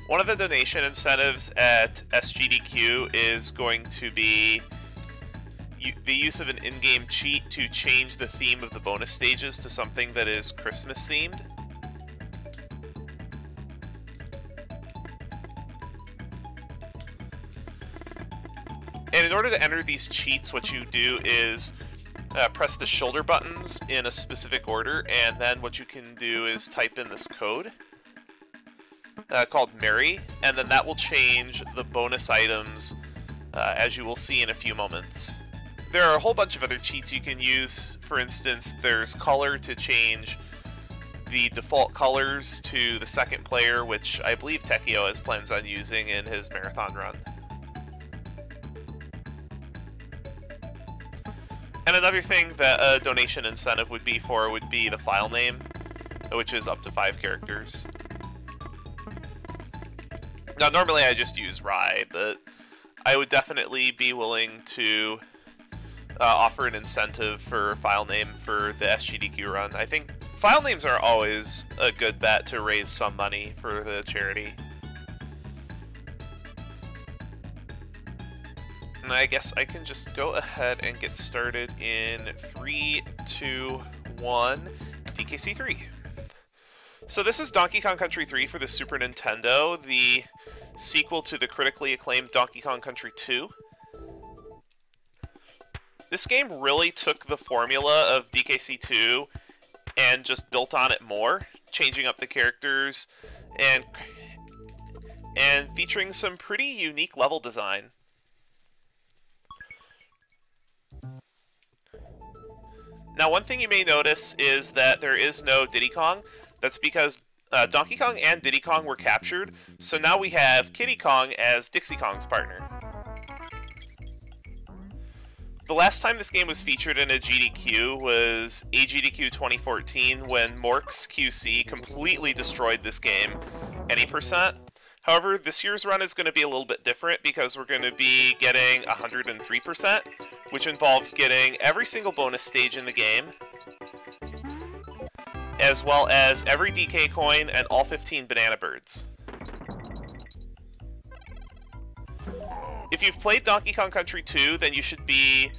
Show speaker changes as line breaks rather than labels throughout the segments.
One of the donation incentives at SGDQ is going to be the use of an in-game cheat to change the theme of the bonus stages to something that is Christmas themed. And in order to enter these cheats, what you do is press the shoulder buttons in a specific order, and then what you can do is type in this code called Mary, and then that will change the bonus items as you will see in a few moments. There are a whole bunch of other cheats you can use. For instance, there's color to change the default colors to the second player, which I believe Tekio has plans on using in his marathon run. And another thing that a donation incentive would be the file name, which is up to 5 characters. Now, normally I just use Rai, but I would definitely be willing to offer an incentive for file name for the SGDQ run. I think file names are always a good bet to raise some money for the charity. And I guess I can just go ahead and get started in 3, 2, 1, DKC3. So this is Donkey Kong Country 3 for the Super Nintendo, the sequel to the critically acclaimed Donkey Kong Country 2. This game really took the formula of DKC2 and just built on it more, changing up the characters and featuring some pretty unique level design. Now, one thing you may notice is that there is no Diddy Kong. That's because Donkey Kong and Diddy Kong were captured, so now we have Kiddy Kong as Dixie Kong's partner. The last time this game was featured in a GDQ was AGDQ 2014, when Mork's QC completely destroyed this game, any percent. However, this year's run is going to be a little bit different because we're going to be getting 103%, which involves getting every single bonus stage in the game, as well as every DK coin and all 15 banana birds. If you've played Donkey Kong Country 2, then you should be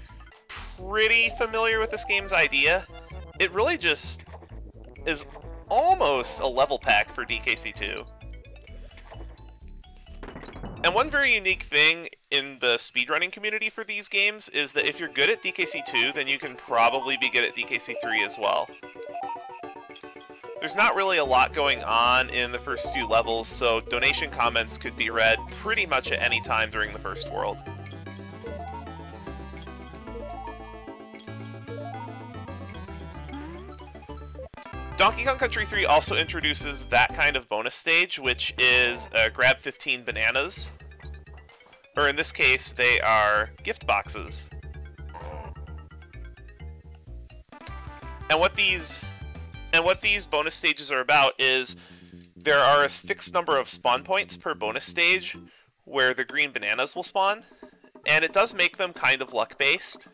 pretty familiar with this game's idea. It really just is almost a level pack for DKC2. And one very unique thing in the speedrunning community for these games is that if you're good at DKC2, then you can probably be good at DKC3 as well. There's not really a lot going on in the first few levels, so donation comments could be read pretty much at any time during the first world. Donkey Kong Country 3 also introduces that kind of bonus stage, which is grab 15 bananas. Or in this case, they are gift boxes. And what these bonus stages are about is there are a fixed number of spawn points per bonus stage where the green bananas will spawn, and it does make them kind of luck-based,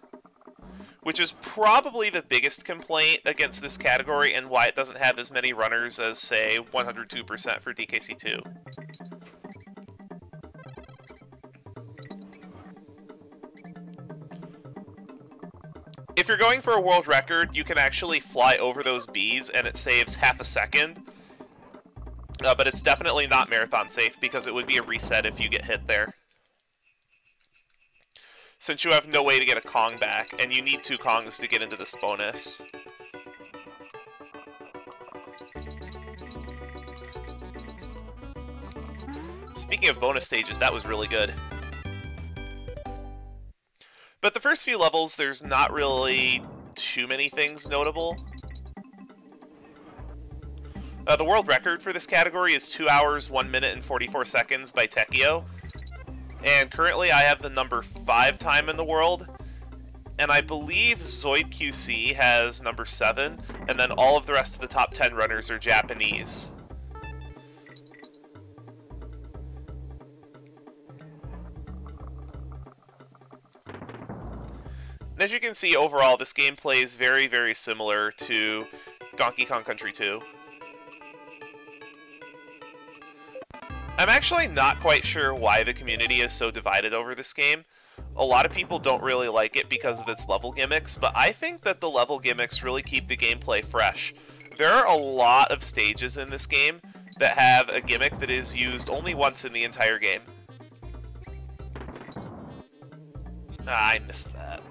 which is probably the biggest complaint against this category and why it doesn't have as many runners as, say, 102% for DKC2. If you're going for a world record, you can actually fly over those bees and it saves half a second. But it's definitely not marathon safe because it would be a reset if you get hit there. Since you have no way to get a Kong back, and you need 2 Kongs to get into this bonus. Speaking of bonus stages, that was really good. But the first few levels, there's not really too many things notable. The world record for this category is 2 hours, 1 minute, and 44 seconds by Tekio. And currently I have the number 5 time in the world. And I believe Zoid QC has number 7, and then all of the rest of the top 10 runners are Japanese. And as you can see, overall, this game plays very, very similar to Donkey Kong Country 2. I'm actually not quite sure why the community is so divided over this game. A lot of people don't really like it because of its level gimmicks, but I think that the level gimmicks really keep the gameplay fresh. There are a lot of stages in this game that have a gimmick that is used only once in the entire game. Ah, I missed that.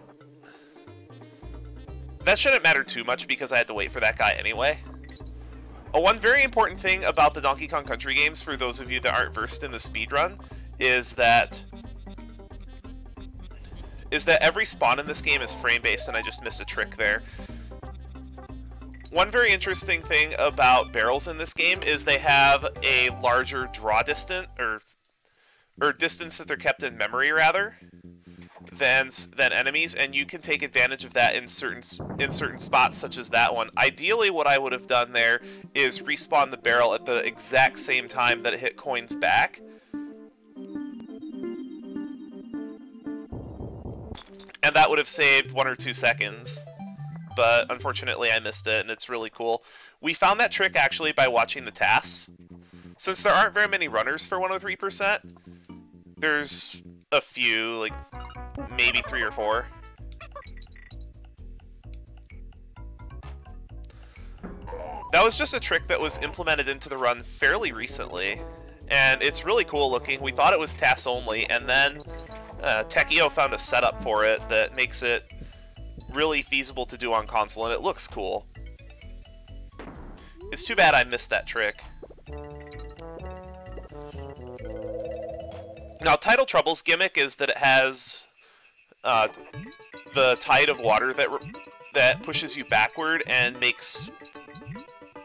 That shouldn't matter too much because I had to wait for that guy anyway. One very important thing about the Donkey Kong Country games, for those of you that aren't versed in the speedrun, is that every spawn in this game is frame-based, and I just missed a trick there. One very interesting thing about barrels in this game is they have a larger draw distance, or distance that they're kept in memory, rather, than enemies, and you can take advantage of that in certain spots, such as that one. Ideally, what I would have done there is respawn the barrel at the exact same time that it hit coins back. And that would have saved 1 or 2 seconds. But unfortunately, I missed it, and it's really cool. We found that trick actually by watching the tasks. Since there aren't very many runners for 103%, there's a few, like maybe 3 or 4. That was just a trick that was implemented into the run fairly recently, and it's really cool looking. We thought it was tasks only, and then Techio found a setup for it that makes it really feasible to do on console, and it looks cool. It's too bad I missed that trick. Now, Tidal Trouble's gimmick is that it has the tide of water that pushes you backward and makes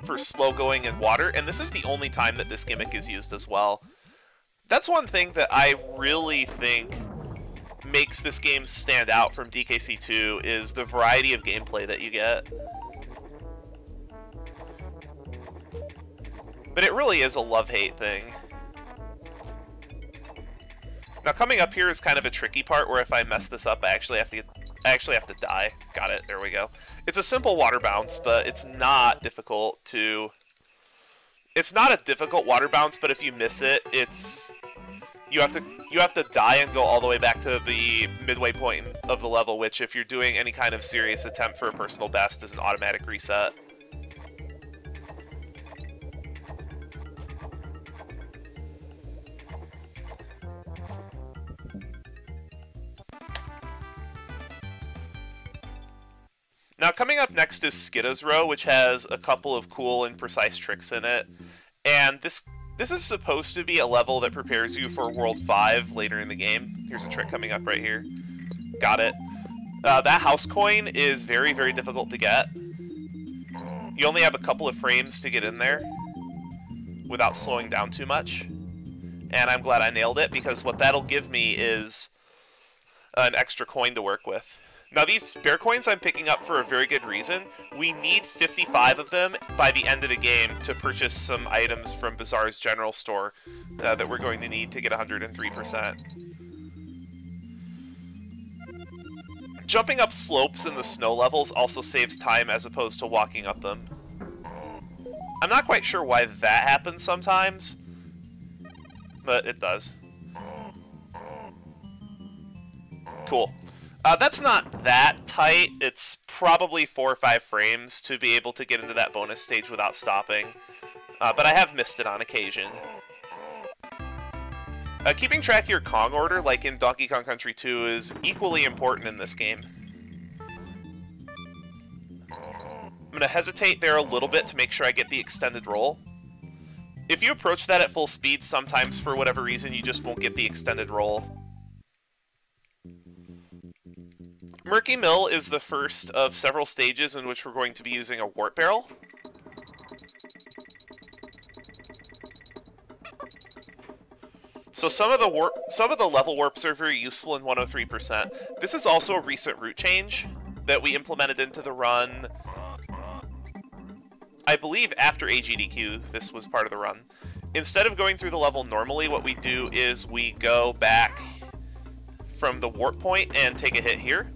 for slow going in water, and this is the only time that this gimmick is used as well. That's one thing that I really think makes this game stand out from DKC2 is the variety of gameplay that you get. But it really is a love-hate thing. Now, coming up here is kind of a tricky part where if I mess this up, I actually have to die. Got it. There we go. It's a simple water bounce, but it's not difficult to... It's not a difficult water bounce, but if you miss it, it's... You have to die and go all the way back to the midway point of the level, which if you're doing any kind of serious attempt for a personal best is an automatic reset. Now, coming up next is Skidda's Row, which has a couple of cool and precise tricks in it. And this is supposed to be a level that prepares you for World 5 later in the game. Here's a trick coming up right here. Got it. That house coin is very, very difficult to get. You only have a couple of frames to get in there without slowing down too much. And I'm glad I nailed it, because what that'll give me is an extra coin to work with. Now, these spare coins I'm picking up for a very good reason. We need 55 of them by the end of the game to purchase some items from Bazaar's general store that we're going to need to get 103%. Jumping up slopes in the snow levels also saves time as opposed to walking up them. I'm not quite sure why that happens sometimes, but it does. Cool. That's not that tight. It's probably 4 or 5 frames to be able to get into that bonus stage without stopping. But I have missed it on occasion. Keeping track of your Kong order, like in Donkey Kong Country 2, is equally important in this game. I'm going to hesitate there a little bit to make sure I get the extended roll. If you approach that at full speed, sometimes for whatever reason you just won't get the extended roll. Murky Mill is the first of several stages in which we're going to be using a warp barrel. So some of the level warps are very useful in 103%. This is also a recent route change that we implemented into the run. I believe after SGDQ, this was part of the run. Instead of going through the level normally, what we do is we go back from the warp point and take a hit here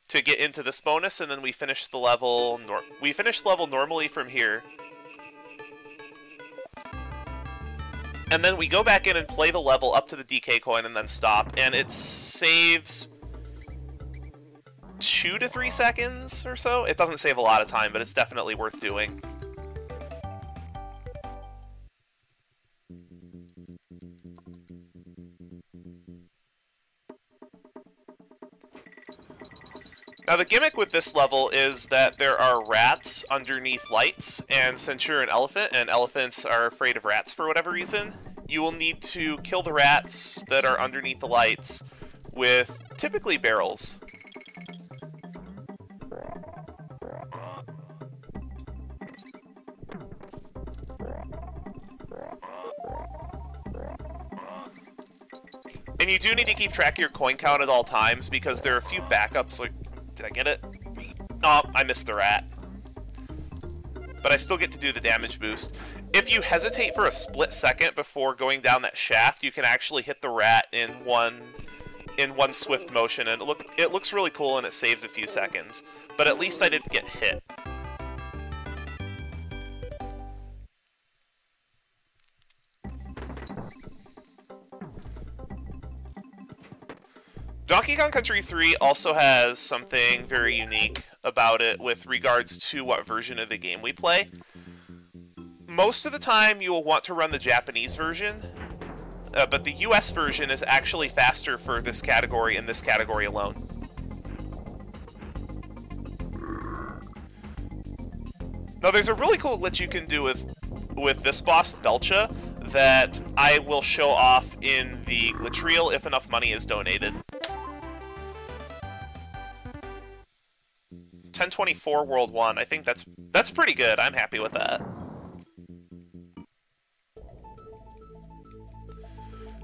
to get into this bonus, and then we finish the level. We finish the level normally from here, And then we go back in and play the level up to the DK coin and then stop, and it saves 2 to 3 seconds or so. It doesn't save a lot of time, but it's definitely worth doing. Now the gimmick with this level is that there are rats underneath lights, and since you're an elephant, and elephants are afraid of rats for whatever reason, you will need to kill the rats that are underneath the lights with typically barrels. And you do need to keep track of your coin count at all times, because there are a few backups, like, did I get it? Oh, I missed the rat. But I still get to do the damage boost. If you hesitate for a split second before going down that shaft, you can actually hit the rat in one swift motion, and it looks really cool and it saves a few seconds. But at least I didn't get hit. Donkey Kong Country 3 also has something very unique about it with regards to what version of the game we play. Most of the time you will want to run the Japanese version, but the US version is actually faster for this category and this category alone. Now there's a really cool glitch you can do with this boss, Belcha, that I will show off in the glitch reel if enough money is donated. 1024 World 1. I think that's pretty good. I'm happy with that.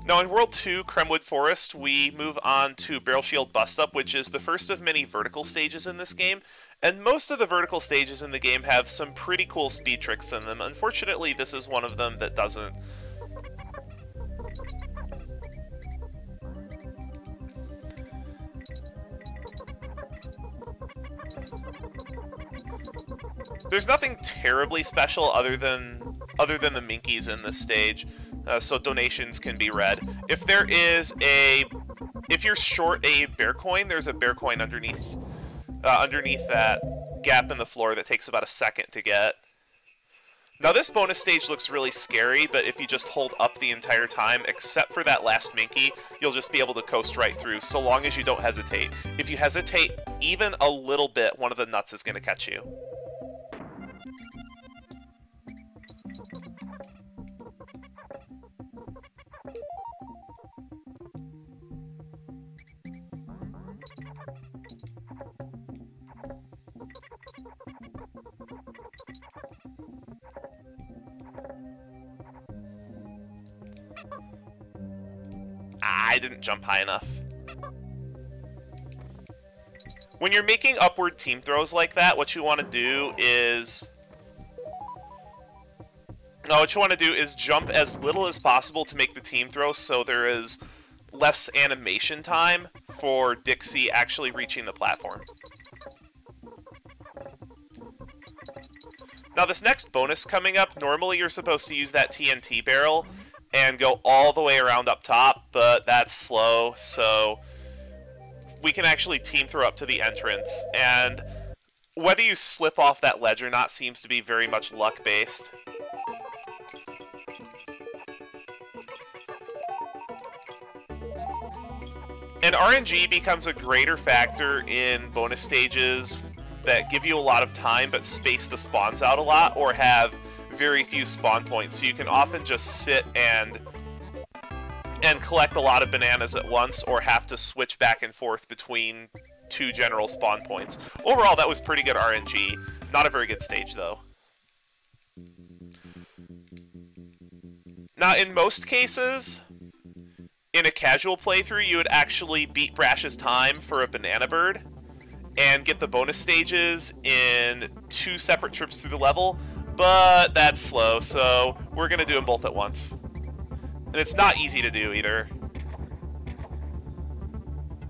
Now in World 2, Kremwood Forest, we move on to Barrel Shield Bust Up, which is the first of many vertical stages in this game. And most of the vertical stages in the game have some pretty cool speed tricks in them. Unfortunately, this is one of them that doesn't. There's nothing terribly special other than the Minkies in this stage, so donations can be read. If you're short a bear coin, there's a bear coin underneath that gap in the floor that takes about a second to get. Now this bonus stage looks really scary, but if you just hold up the entire time, except for that last Minky, you'll just be able to coast right through, so long as you don't hesitate. If you hesitate even a little bit, one of the nuts is going to catch you. I didn't jump high enough. When you're making upward team throws like that, what you want to do is jump as little as possible to make the team throw, so there is less animation time for Dixie actually reaching the platform. Now this next bonus coming up, normally you're supposed to use that TNT barrel and go all the way around up top, but that's slow, so we can actually team throw up to the entrance, and whether you slip off that ledge or not seems to be very much luck-based. And RNG becomes a greater factor in bonus stages that give you a lot of time but space the spawns out a lot, or have very few spawn points, so you can often just sit and collect a lot of bananas at once, or have to switch back and forth between two general spawn points. Overall, that was pretty good RNG. Not a very good stage, though. Now, in most cases, in a casual playthrough, you would actually beat Brash's time for a banana bird and get the bonus stages in 2 separate trips through the level, but that's slow, so we're going to do them both at once. And it's not easy to do, either.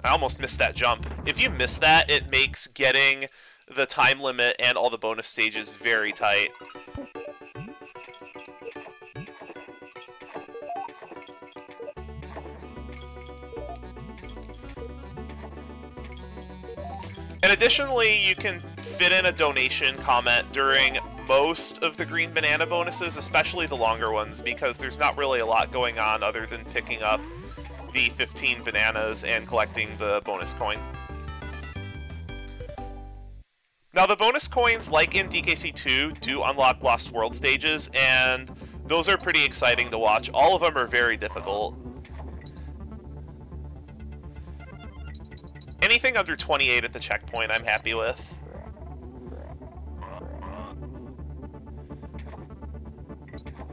I almost missed that jump. If you miss that, it makes getting the time limit and all the bonus stages very tight. And additionally, you can fit in a donation comment during most of the green banana bonuses, especially the longer ones, because there's not really a lot going on other than picking up the 15 bananas and collecting the bonus coin. Now, the bonus coins, like in DKC2, do unlock Lost World stages, and those are pretty exciting to watch. All of them are very difficult. Anything under 28 at the checkpoint, I'm happy with.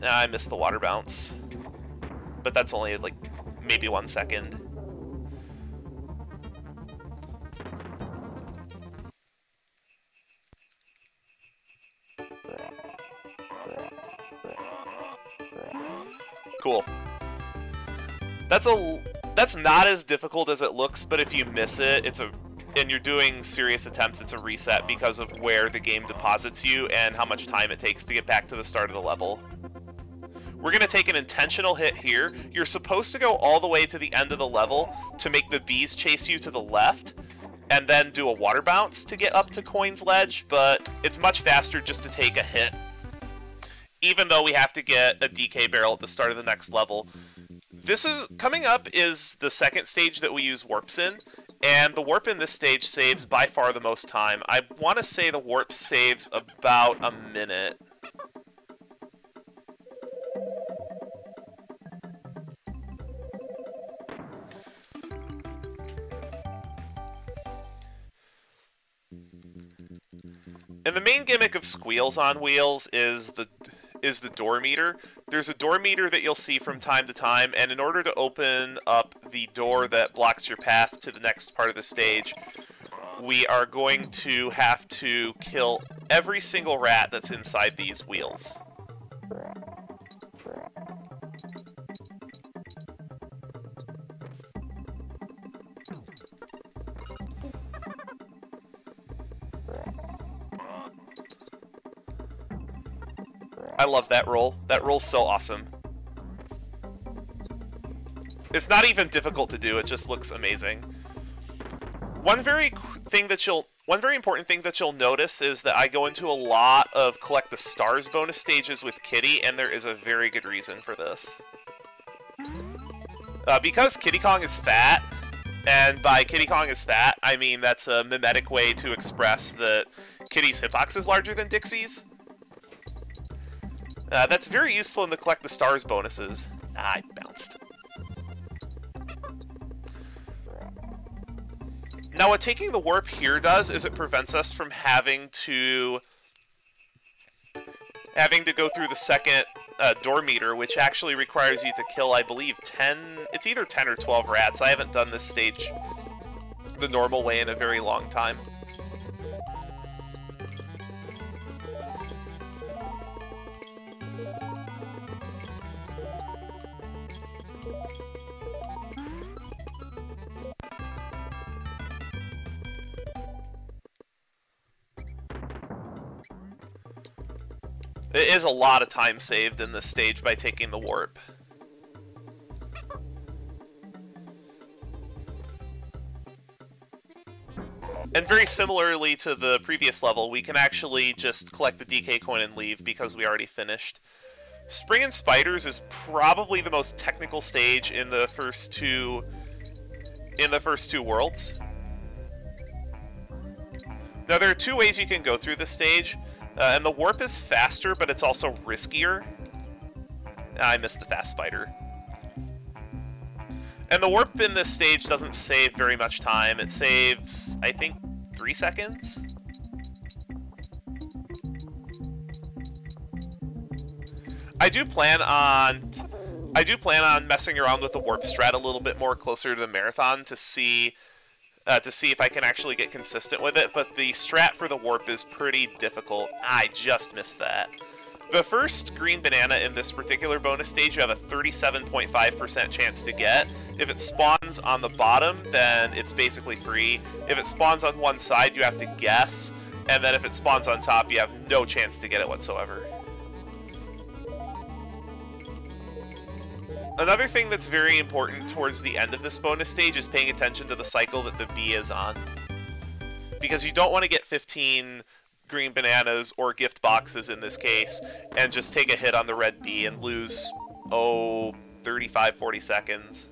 I missed the water bounce. But that's only, like, maybe 1 second. Cool. That's not as difficult as it looks, but if you miss it, and you're doing serious attempts, it's a reset because of where the game deposits you and how much time it takes to get back to the start of the level. We're going to take an intentional hit here. You're supposed to go all the way to the end of the level to make the bees chase you to the left, and then do a water bounce to get up to Coin's Ledge, but it's much faster just to take a hit, even though we have to get a DK barrel at the start of the next level. Coming up is the second stage that we use warps in, and the warp in this stage saves by far the most time. I want to say the warp saves about a minute. And the main gimmick of Squeals on Wheels is the door meter. There's a door meter that you'll see from time to time, and in order to open up the door that blocks your path to the next part of the stage, we are going to have to kill every single rat that's inside these wheels. I love that roll. That roll's so awesome. It's not even difficult to do, it just looks amazing. One very important thing that you'll notice is that I go into a lot of collect the stars bonus stages with Kitty, and there is a very good reason for this. Because Kitty Kong is fat, and by Kitty Kong is fat, I mean that's a mimetic way to express that Kitty's hitbox is larger than Dixie's. That's very useful in the collect the stars bonuses. I bounced. Now, what taking the warp here does is it prevents us from having to go through the second door meter, which actually requires you to kill, I believe, 10... It's either 10 or 12 rats. I haven't done this stage the normal way in a very long time. It is a lot of time saved in this stage by taking the warp. And very similarly to the previous level, we can actually just collect the DK coin and leave because we already finished. Spring and Spiders is probably the most technical stage in the first two worlds. Now there are two ways you can go through this stage. And the warp is faster, but it's also riskier. I missed the fast spider. And the warp in this stage doesn't save very much time. It saves, I think, 3 seconds? I do plan on messing around with the warp strat a little bit more closer to the marathon to see if I can actually get consistent with it, but the strat for the warp is pretty difficult. I just missed that. The first green banana in this particular bonus stage you have a 37.5% chance to get. If it spawns on the bottom, then it's basically free. If it spawns on one side, you have to guess, and then if it spawns on top, you have no chance to get it whatsoever. Another thing that's very important towards the end of this bonus stage is paying attention to the cycle that the bee is on. because you don't want to get 15 green bananas or gift boxes in this case and just take a hit on the red B and lose, 35, 40 seconds.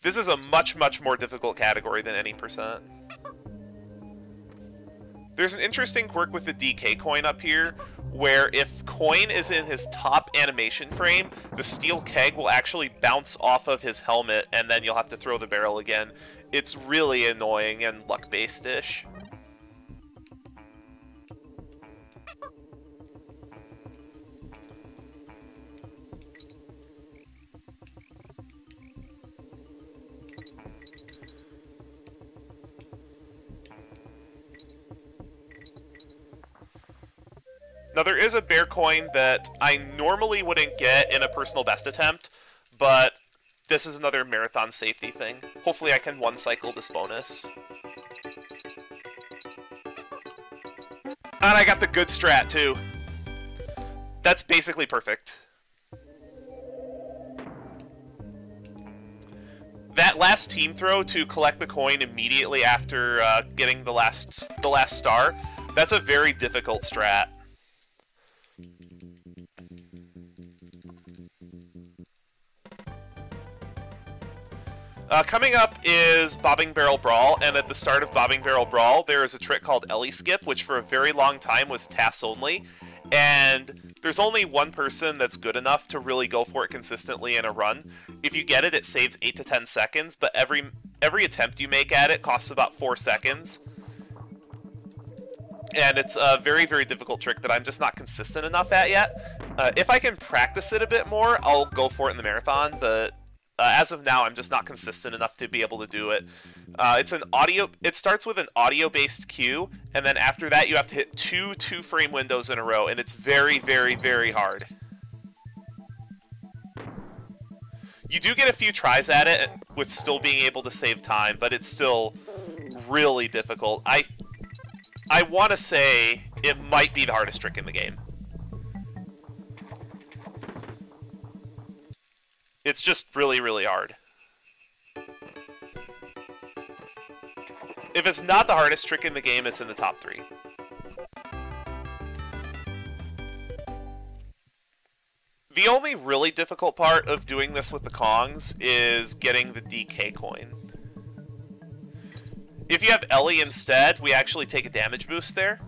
This is a much, much more difficult category than any percent. There's an interesting quirk with the DK coin up here, where if coin is in his top animation frame, the steel keg will actually bounce off of his helmet, and then you'll have to throw the barrel again. It's really annoying and luck-based-ish. Now, there is a bear coin that I normally wouldn't get in a personal best attempt, but this is another marathon safety thing. Hopefully I can one-cycle this bonus. And I got the good strat, too. That's basically perfect. That last team throw to collect the coin immediately after getting the last star, that's a very difficult strat. Coming up is Bobbing Barrel Brawl, and at the start of Bobbing Barrel Brawl, there is a trick called Ellie Skip, which for a very long time was TAS only, and there's only one person that's good enough to really go for it consistently in a run. If you get it, it saves 8 to 10 seconds, but every attempt you make at it costs about 4 seconds. And it's a very, very difficult trick that I'm just not consistent enough at yet. If I can practice it a bit more, I'll go for it in the marathon, but as of now, I'm just not consistent enough to be able to do it. It starts with an audio-based cue, and then after that, you have to hit two-frame windows in a row, and it's very, very, very hard. You do get a few tries at it with still being able to save time, but it's still really difficult. I want to say it might be the hardest trick in the game. It's just really, really hard. If it's not the hardest trick in the game, it's in the top 3. The only really difficult part of doing this with the Kongs is getting the DK coin. If you have Ellie instead, we actually take a damage boost there.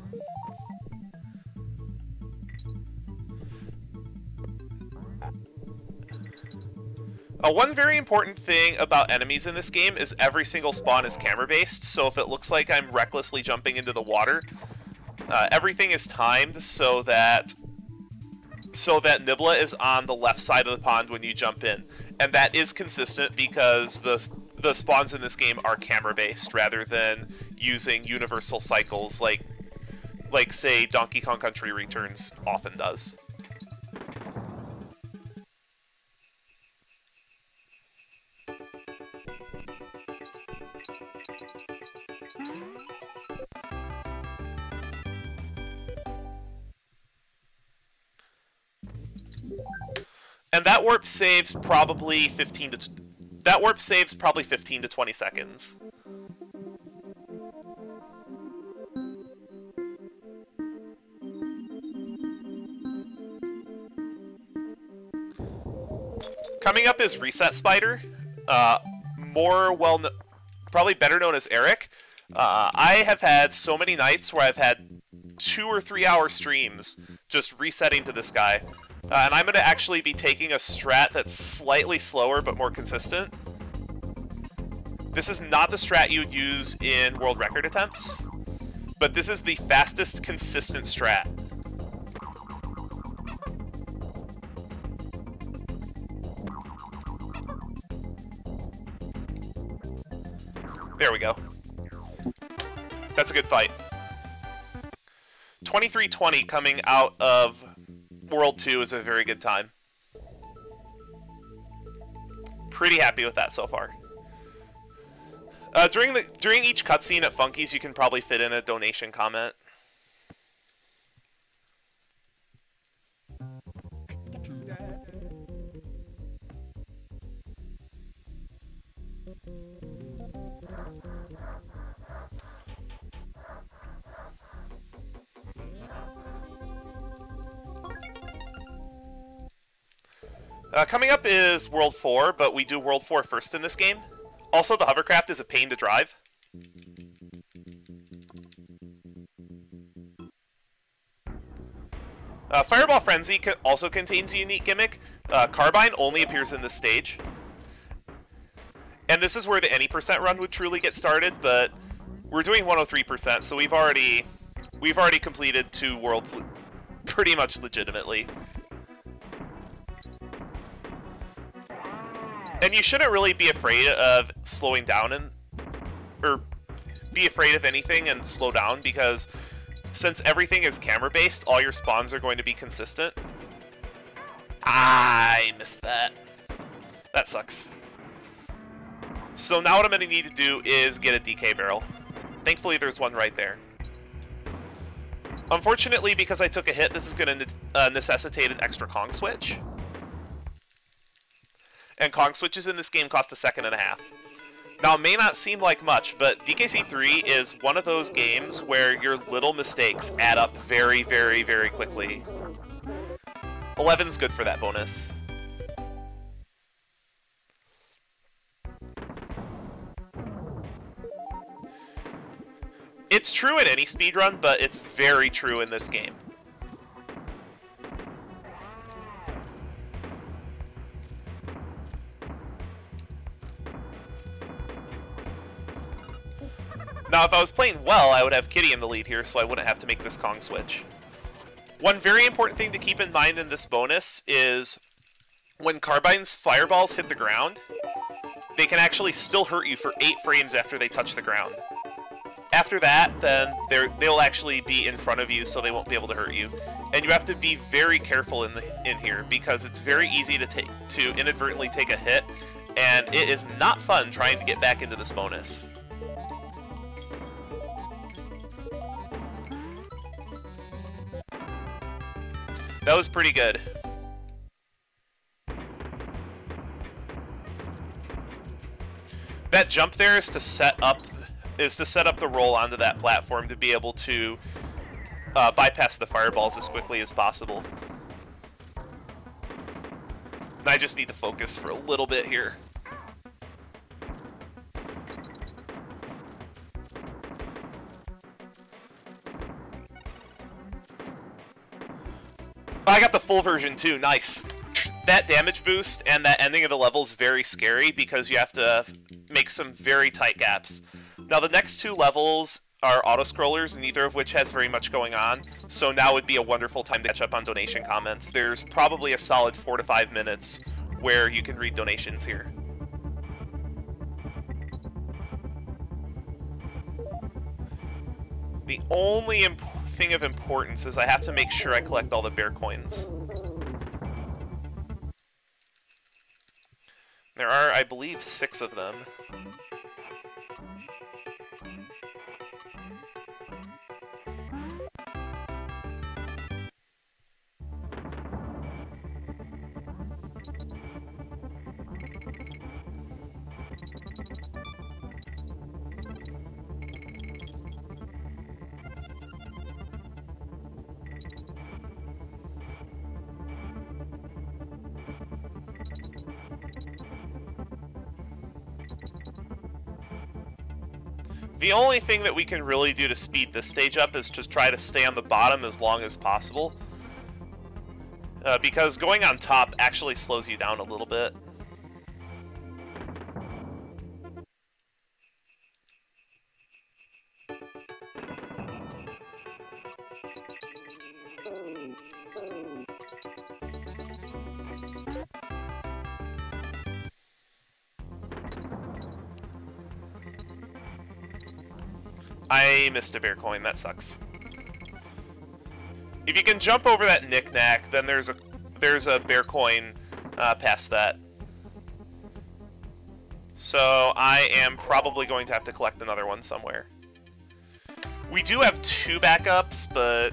One very important thing about enemies in this game is every single spawn is camera-based, so if it looks like I'm recklessly jumping into the water, everything is timed so that Nibla is on the left side of the pond when you jump in. And that is consistent because the spawns in this game are camera-based rather than using universal cycles like say, Donkey Kong Country Returns often does. And that warp saves probably 15 to 20 seconds. Coming up is Reset Spider, probably better known as Eric. I have had so many nights where I've had 2 or 3 hour streams just resetting to this guy. And I'm going to actually be taking a strat that's slightly slower but more consistent. This is not the strat you would use in world record attempts, but this is the fastest consistent strat. There we go. That's a good fight. 23:20 coming out of World 2 is a very good time. Pretty happy with that so far. During each cutscene at Funky's, you can probably fit in a donation comment. Coming up is World 4, but we do World 4 first in this game. Also, the hovercraft is a pain to drive. Fireball Frenzy also contains a unique gimmick. Carbine only appears in this stage. And this is where the any percent run would truly get started, but we're doing 103%, so we've already completed 2 worlds pretty much legitimately. And you shouldn't really be afraid of slowing down or be afraid of anything and slow down, because since everything is camera-based, all your spawns are going to be consistent. I missed that. That sucks. So now what I'm going to need to do is get a DK barrel. Thankfully, there's one right there. Unfortunately, because I took a hit, this is going to necessitate an extra Kong switch. And Kong switches in this game cost 1.5 seconds. Now, it may not seem like much, but DKC3 is one of those games where your little mistakes add up very, very, very quickly. 11's good for that bonus. It's true in any speedrun, but it's very true in this game. Now, if I was playing well, I would have Kitty in the lead here, so I wouldn't have to make this Kong switch. One very important thing to keep in mind in this bonus is when Carbine's fireballs hit the ground, they can actually still hurt you for 8 frames after they touch the ground. After that, then they'll actually be in front of you, so they won't be able to hurt you. And you have to be very careful in here, because it's very easy to inadvertently take a hit, and it is not fun trying to get back into this bonus. That was pretty good. That jump there is to set up the roll onto that platform to be able to bypass the fireballs as quickly as possible. And I just need to focus for a little bit here. I got the full version too, nice. That damage boost and that ending of the level is very scary because you have to make some very tight gaps. Now the next 2 levels are auto-scrollers, neither of which has very much going on, so now would be a wonderful time to catch up on donation comments. There's probably a solid 4 to 5 minutes where you can read donations here. The only thing of importance is I have to make sure I collect all the bear coins. There are, I believe, 6 of them. The only thing that we can really do to speed this stage up is just try to stay on the bottom as long as possible. Because going on top actually slows you down a little bit. I missed a bear coin, that sucks. If you can jump over that knick-knack, then there's a bear coin past that. So I am probably going to have to collect another one somewhere. We do have 2 backups, but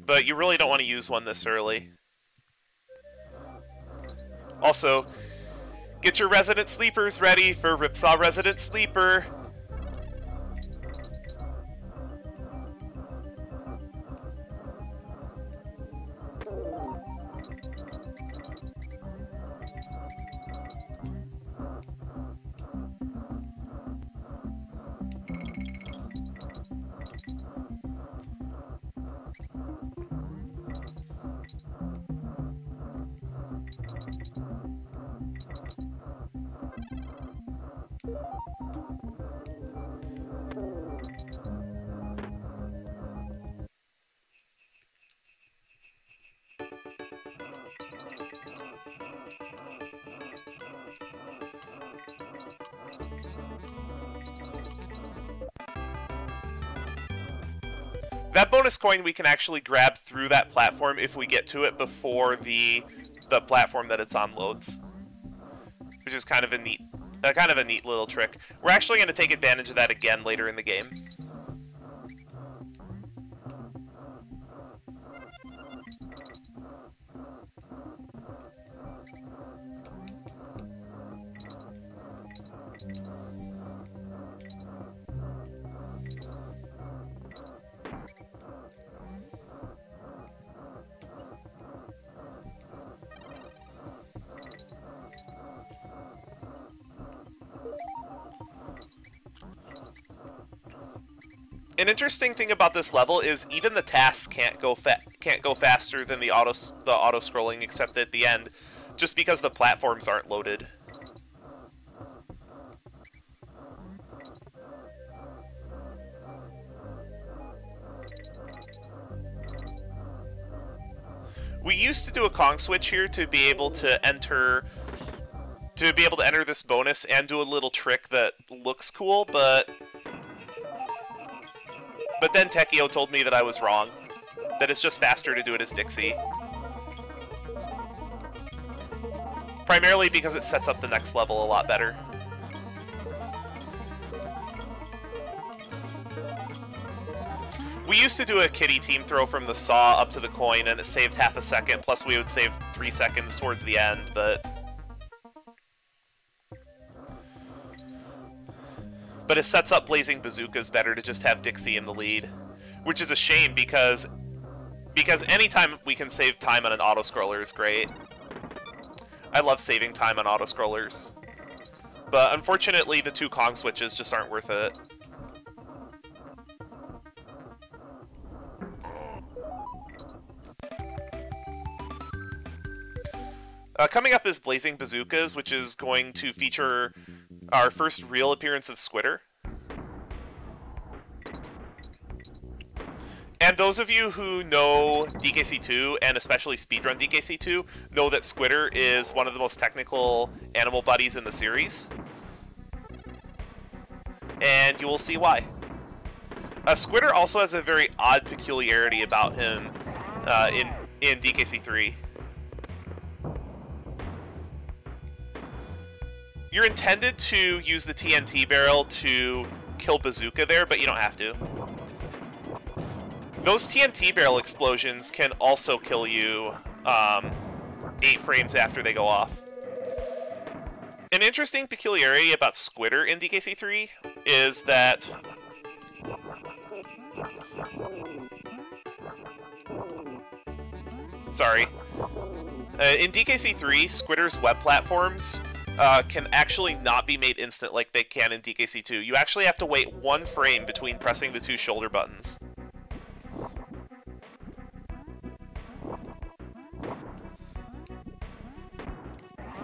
but you really don't want to use one this early. Also, get your Resident Sleepers ready for Ripsaw Resident Sleeper. That bonus coin we can actually grab through that platform if we get to it before the platform that it's on loads, which is kind of a neat little trick. We're actually going to take advantage of that again later in the game. An interesting thing about this level is even the tasks can't go faster than the auto scrolling, except at the end, just because the platforms aren't loaded. We used to do a Kong switch here to be able to enter this bonus and do a little trick that looks cool, but then Tekio told me that I was wrong, that it's just faster to do it as Dixie. Primarily because it sets up the next level a lot better. We used to do a kitty team throw from the saw up to the coin, and it saved half a second, plus we would save 3 seconds towards the end, but it sets up Blazing Bazookas better to just have Dixie in the lead, which is a shame because anytime we can save time on an auto-scroller is great. I love saving time on auto-scrollers, but unfortunately the 2 Kong switches just aren't worth it. Coming up is Blazing Bazookas, which is going to feature our first real appearance of Squitter. And those of you who know DKC2, and especially Speedrun DKC2, know that Squitter is one of the most technical animal buddies in the series. And you will see why. Squitter also has a very odd peculiarity about him in DKC3. You're intended to use the TNT barrel to kill Bazooka there, but you don't have to. Those TNT barrel explosions can also kill you 8 frames after they go off. An interesting peculiarity about Squitter in DKC3 is that in DKC3, Squitter's web platforms can actually not be made instant like they can in DKC2. You actually have to wait 1 frame between pressing the 2 shoulder buttons.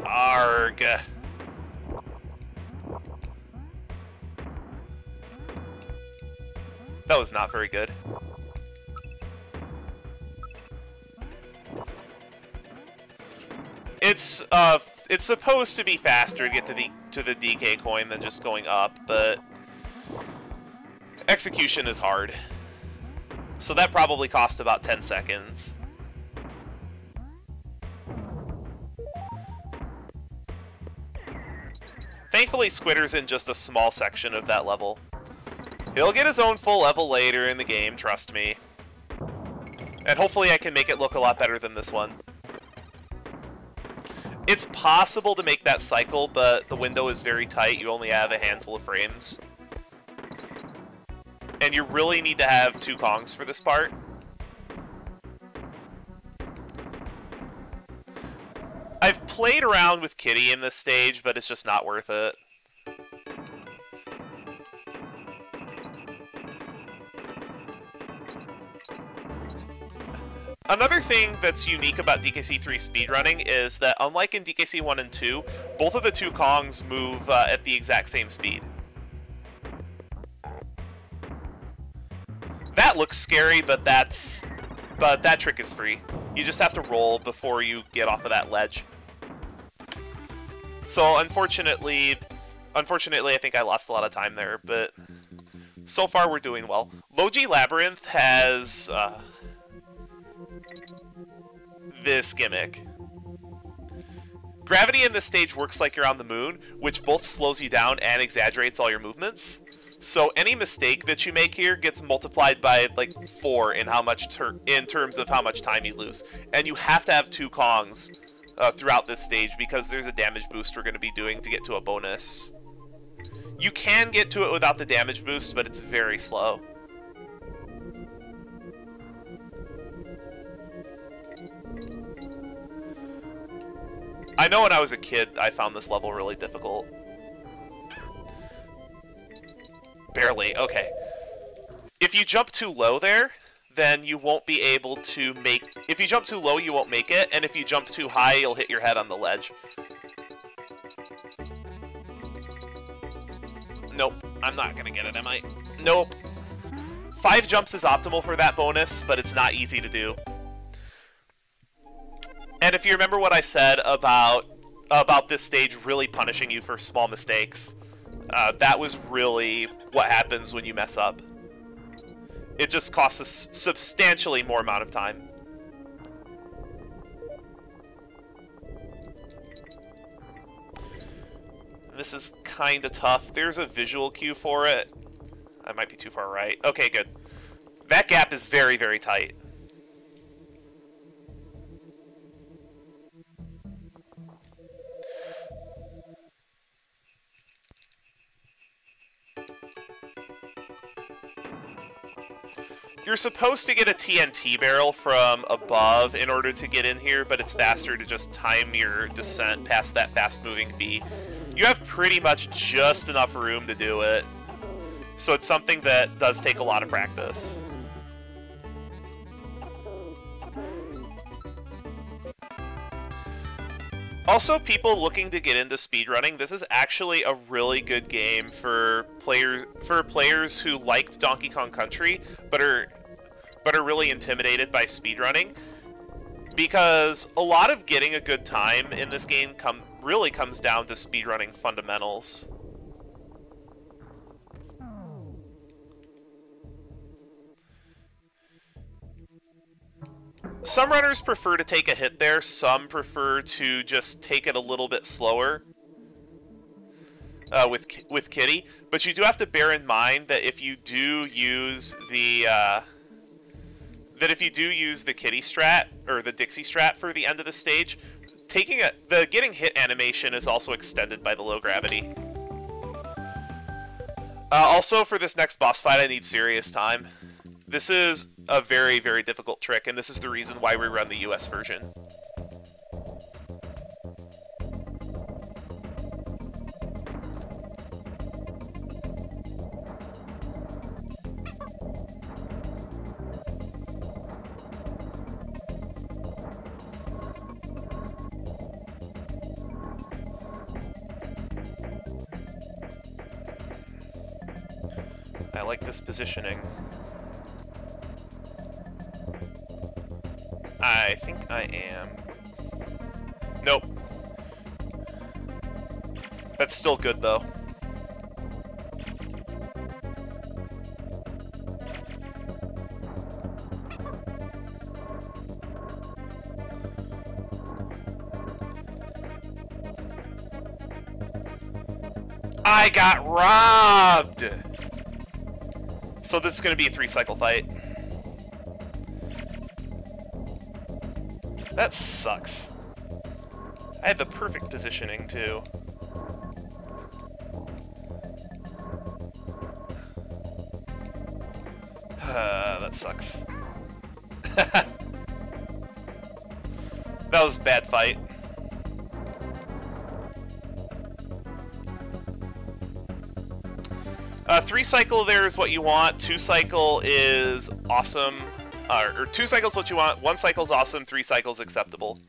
Arg. That was not very good. It's supposed to be faster to get to the DK coin than just going up, but execution is hard. So that probably cost about 10 seconds. Thankfully, Squitter's in just a small section of that level. He'll get his own full level later in the game, trust me. And hopefully I can make it look a lot better than this one. It's possible to make that cycle, but the window is very tight. You only have a handful of frames. And you really need to have 2 Kongs for this part. I've played around with Kitty in this stage, but it's just not worth it. Another thing that's unique about DKC3 speedrunning is that, unlike in DKC 1 and 2, both of the 2 Kongs move at the exact same speed. That looks scary, but that trick is free. You just have to roll before you get off of that ledge. So unfortunately, I think I lost a lot of time there, but so far we're doing well. Logi Labyrinth has this gimmick. Gravity in this stage works like you're on the moon, which both slows you down and exaggerates all your movements. So any mistake that you make here gets multiplied by like 4 in in terms of how much time you lose. And you have to have 2 Kongs throughout this stage because there's a damage boost we're going to be doing to get to a bonus. You can get to it without the damage boost, but it's very slow. I know when I was a kid, I found this level really difficult. Barely, okay. If you jump too low there, then you won't be able to make... If you jump too low, you won't make it, and if you jump too high, you'll hit your head on the ledge. Nope, I'm not gonna get it, am I? Nope. 5 jumps is optimal for that bonus, but it's not easy to do. And if you remember what I said about this stage really punishing you for small mistakes, that was really what happens when you mess up. It just costs us substantially more amount of time. This is kind of tough. There's a visual cue for it. I might be too far right. Okay, good. That gap is very, very tight. You're supposed to get a TNT barrel from above in order to get in here, but it's faster to just time your descent past that fast-moving bee. You have pretty much just enough room to do it, so it's something that does take a lot of practice. Also, people looking to get into speedrunning, this is actually a really good game for players who liked Donkey Kong Country, but are really intimidated by speedrunning, because a lot of getting a good time in this game really comes down to speedrunning fundamentals. Some runners prefer to take a hit there, some prefer to just take it a little bit slower with Kitty, but you do have to bear in mind that if you do use the Kitty strat, or the Dixie strat for the end of the stage, the getting hit animation is also extended by the low gravity. Also, for this next boss fight, I need serious time. This is a very, very difficult trick, and this is the reason why we run the US version. I like this positioning. I think I am. Nope. That's still good, though. I got robbed! So this is going to be a 3-cycle fight. That sucks. I had the perfect positioning, too. That sucks. That was a bad fight. Three cycle there is what you want. Two cycle is awesome. Or two cycles what you want. One cycle is awesome. Three cycles acceptable.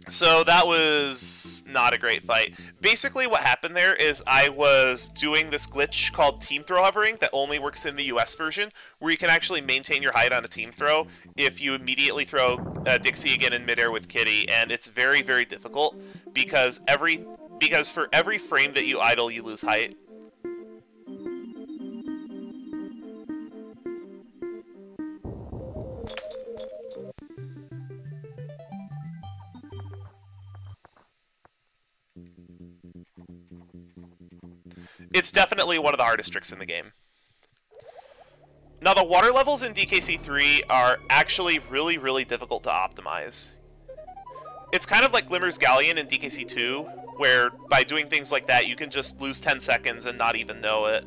So that was not a great fight. Basically what happened there is I was doing this glitch called team throw hovering that only works in the US version, where you can actually maintain your height on a team throw if you immediately throw Dixie again in midair with Kitty, and it's very, very difficult because for every frame that you idle, you lose height. It's definitely one of the hardest tricks in the game. Now, the water levels in DKC3 are actually really, really difficult to optimize. It's kind of like Glimmer's Galleon in DKC2, where by doing things like that, you can just lose 10 seconds and not even know it.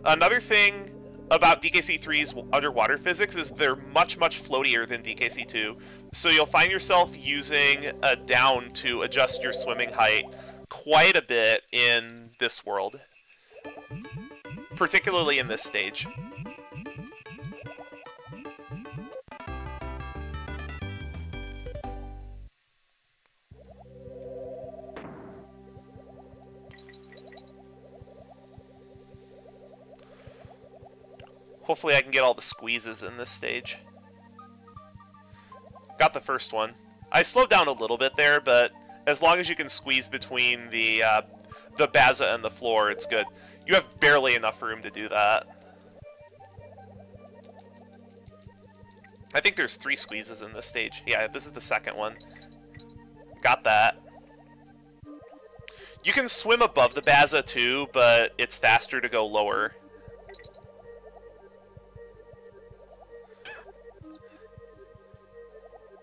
Another thing about DKC3's underwater physics is they're much, much floatier than DKC2, so you'll find yourself using a down to adjust your swimming height quite a bit in this world. Particularly in this stage. Hopefully I can get all the squeezes in this stage. Got the first one. I slowed down a little bit there, but as long as you can squeeze between the Baza and the floor, it's good. You have barely enough room to do that. I think there's 3 squeezes in this stage. Yeah, this is the second one. Got that. You can swim above the Baza too, but it's faster to go lower.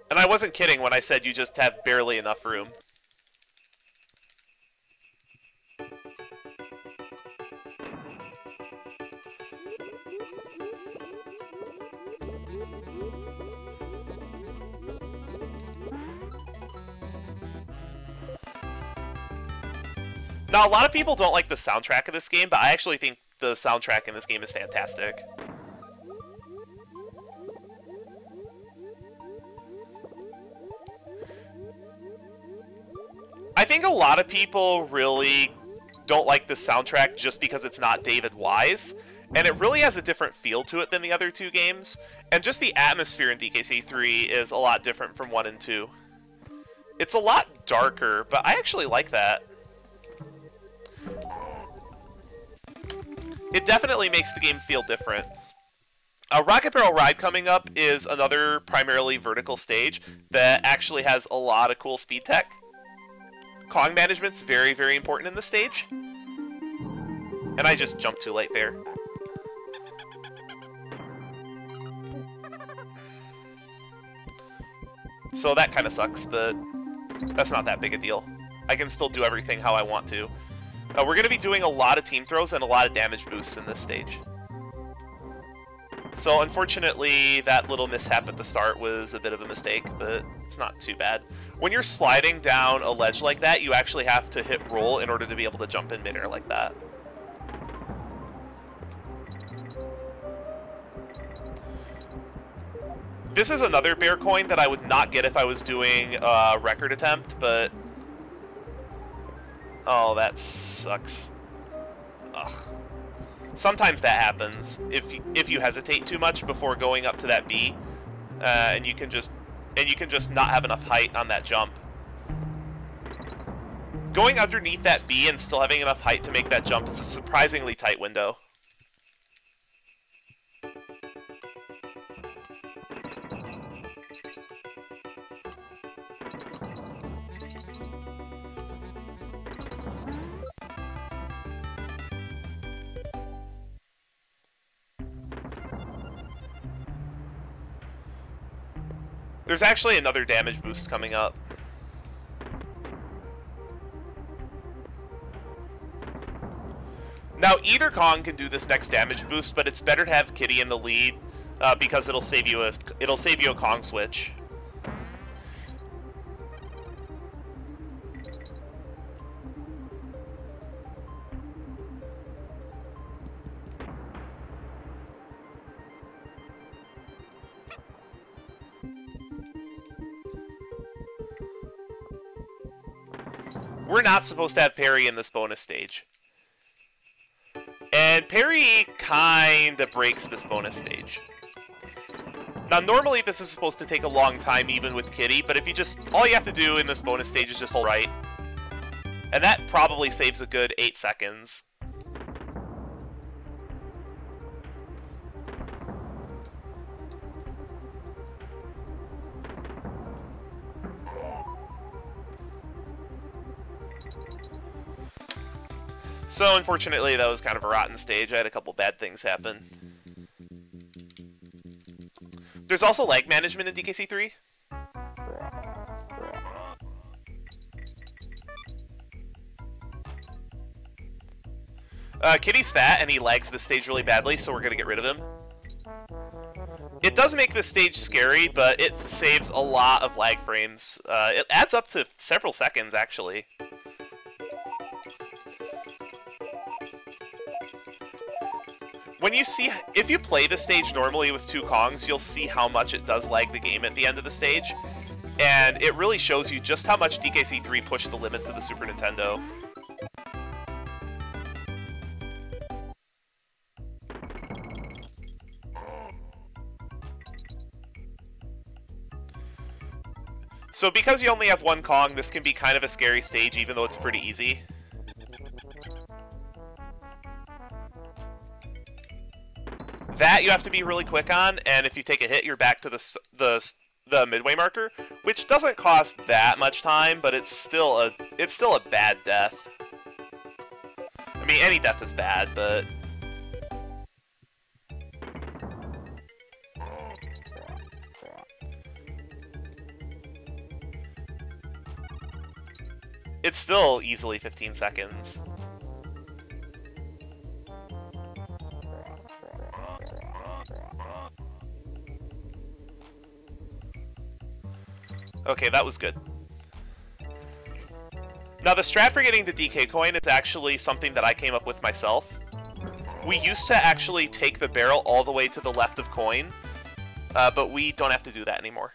And I wasn't kidding when I said you just have barely enough room. Now, a lot of people don't like the soundtrack of this game, but I actually think the soundtrack in this game is fantastic. I think a lot of people really don't like the soundtrack just because it's not David Wise, and it really has a different feel to it than the other 2 games, and just the atmosphere in DKC3 is a lot different from 1 and 2. It's a lot darker, but I actually like that. It definitely makes the game feel different. Rocket Barrel Ride coming up is another primarily vertical stage that actually has a lot of cool speed tech. Kong management's very, very important in this stage. And I just jumped too late there. So that kind of sucks, but that's not that big a deal. I can still do everything how I want to. We're going to be doing a lot of team throws and a lot of damage boosts in this stage. So unfortunately, that little mishap at the start was a bit of a mistake, but it's not too bad. When you're sliding down a ledge like that, you actually have to hit roll in order to be able to jump in midair like that. This is another bear coin that I would not get if I was doing a record attempt, but... Oh, that sucks. Ugh. Sometimes that happens if you hesitate too much before going up to that B, and you can just not have enough height on that jump. Going underneath that B and still having enough height to make that jump is a surprisingly tight window. There's actually another damage boost coming up. Now, either Kong can do this next damage boost, but it's better to have Kitty in the lead because it'll save you a Kong switch. We're not supposed to have parry in this bonus stage. And parry kinda breaks this bonus stage. Now, normally this is supposed to take a long time even with Kitty, but if you just, all you have to do in this bonus stage is just hold right. And that probably saves a good 8 seconds. So, unfortunately, that was kind of a rotten stage. I had a couple bad things happen. There's also lag management in DKC3. Kitty's fat, and he lags this stage really badly, so we're going to get rid of him. It does make this stage scary, but it saves a lot of lag frames. It adds up to several seconds, actually. When you see, if you play the stage normally with 2 Kongs, you'll see how much it does lag the game at the end of the stage. And it really shows you just how much DKC3 pushed the limits of the Super Nintendo. So because you only have 1 Kong, this can be kind of a scary stage, even though it's pretty easy. That you have to be really quick on, and if you take a hit, you're back to the midway marker, which doesn't cost that much time, but it's still a bad death. I mean, any death is bad, but it's still easily 15 seconds. Okay, that was good. Now, the strat for getting the DK coin is actually something that I came up with myself. We used to actually take the barrel all the way to the left of coin, but we don't have to do that anymore.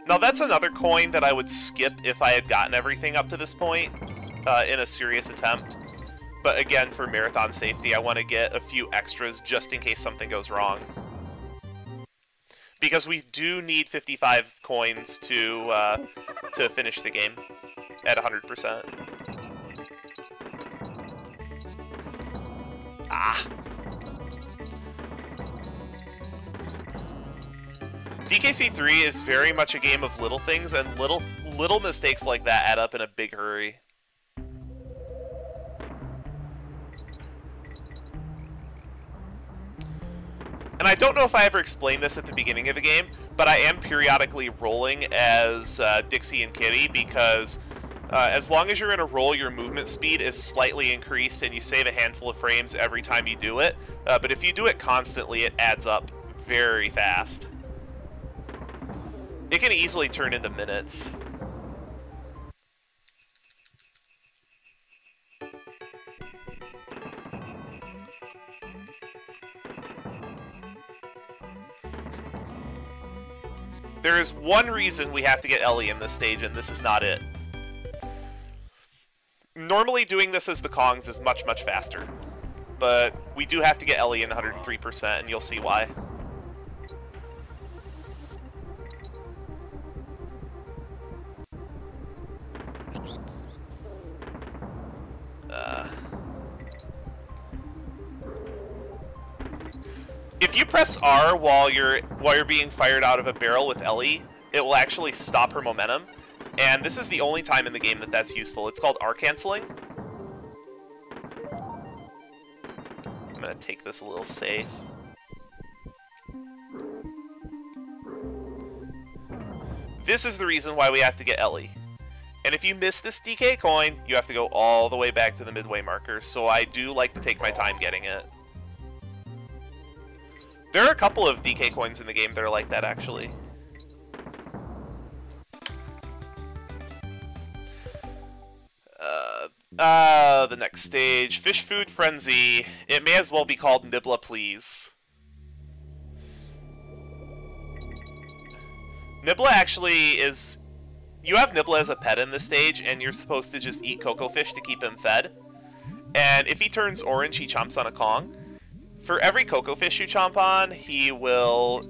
Now that's another coin that I would skip if I had gotten everything up to this point in a serious attempt. But again, for marathon safety, I want to get a few extras just in case something goes wrong. Because we do need 55 coins to finish the game at 100%. Ah! DKC3 is very much a game of little things, and little mistakes like that add up in a big hurry. And I don't know if I ever explained this at the beginning of the game, but I am periodically rolling as Dixie and Kitty because as long as you're in a roll, your movement speed is slightly increased and you save a handful of frames every time you do it. But if you do it constantly, it adds up very fast. It can easily turn into minutes. There is one reason we have to get Ellie in this stage, and this is not it. Normally doing this as the Kongs is much, much faster. But we do have to get Ellie in 103%, and you'll see why. If you press R while you're being fired out of a barrel with Ellie, it will actually stop her momentum. And this is the only time in the game that that's useful. It's called R canceling. I'm gonna take this a little safe. This is the reason why we have to get Ellie. And if you miss this DK coin, you have to go all the way back to the midway marker. So I do like to take my time getting it. There are a couple of DK coins in the game that are like that, actually. The next stage, Fish Food Frenzy. It may as well be called Nibla Please. Nibla actually is... You have Nibla as a pet in this stage, and you're supposed to just eat Coco Fish to keep him fed. And if he turns orange, he chomps on a Kong. For every Coco Fish you chomp on, he will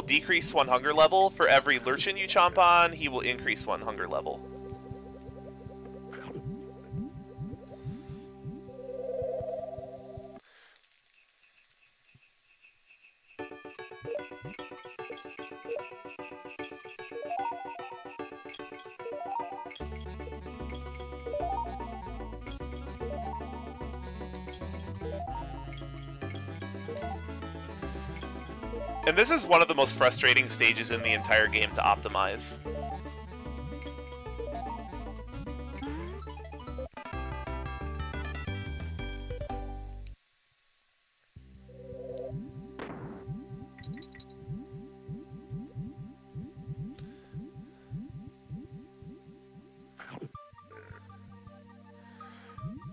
decrease 1 hunger level. For every Lurchin you chomp on, he will increase 1 hunger level. And this is one of the most frustrating stages in the entire game to optimize.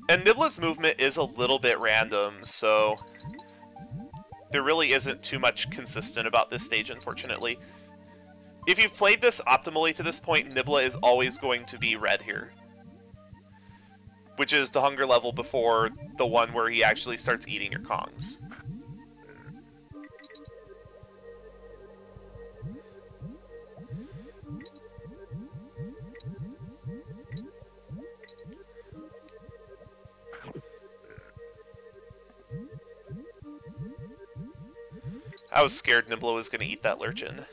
And Nibla's movement is a little bit random, so there really isn't too much consistent about this stage, unfortunately. If you've played this optimally to this point, Nibla is always going to be red here. Which is the hunger level before the one where he actually starts eating your Kongs. I was scared Nibla was going to eat that Lurchin.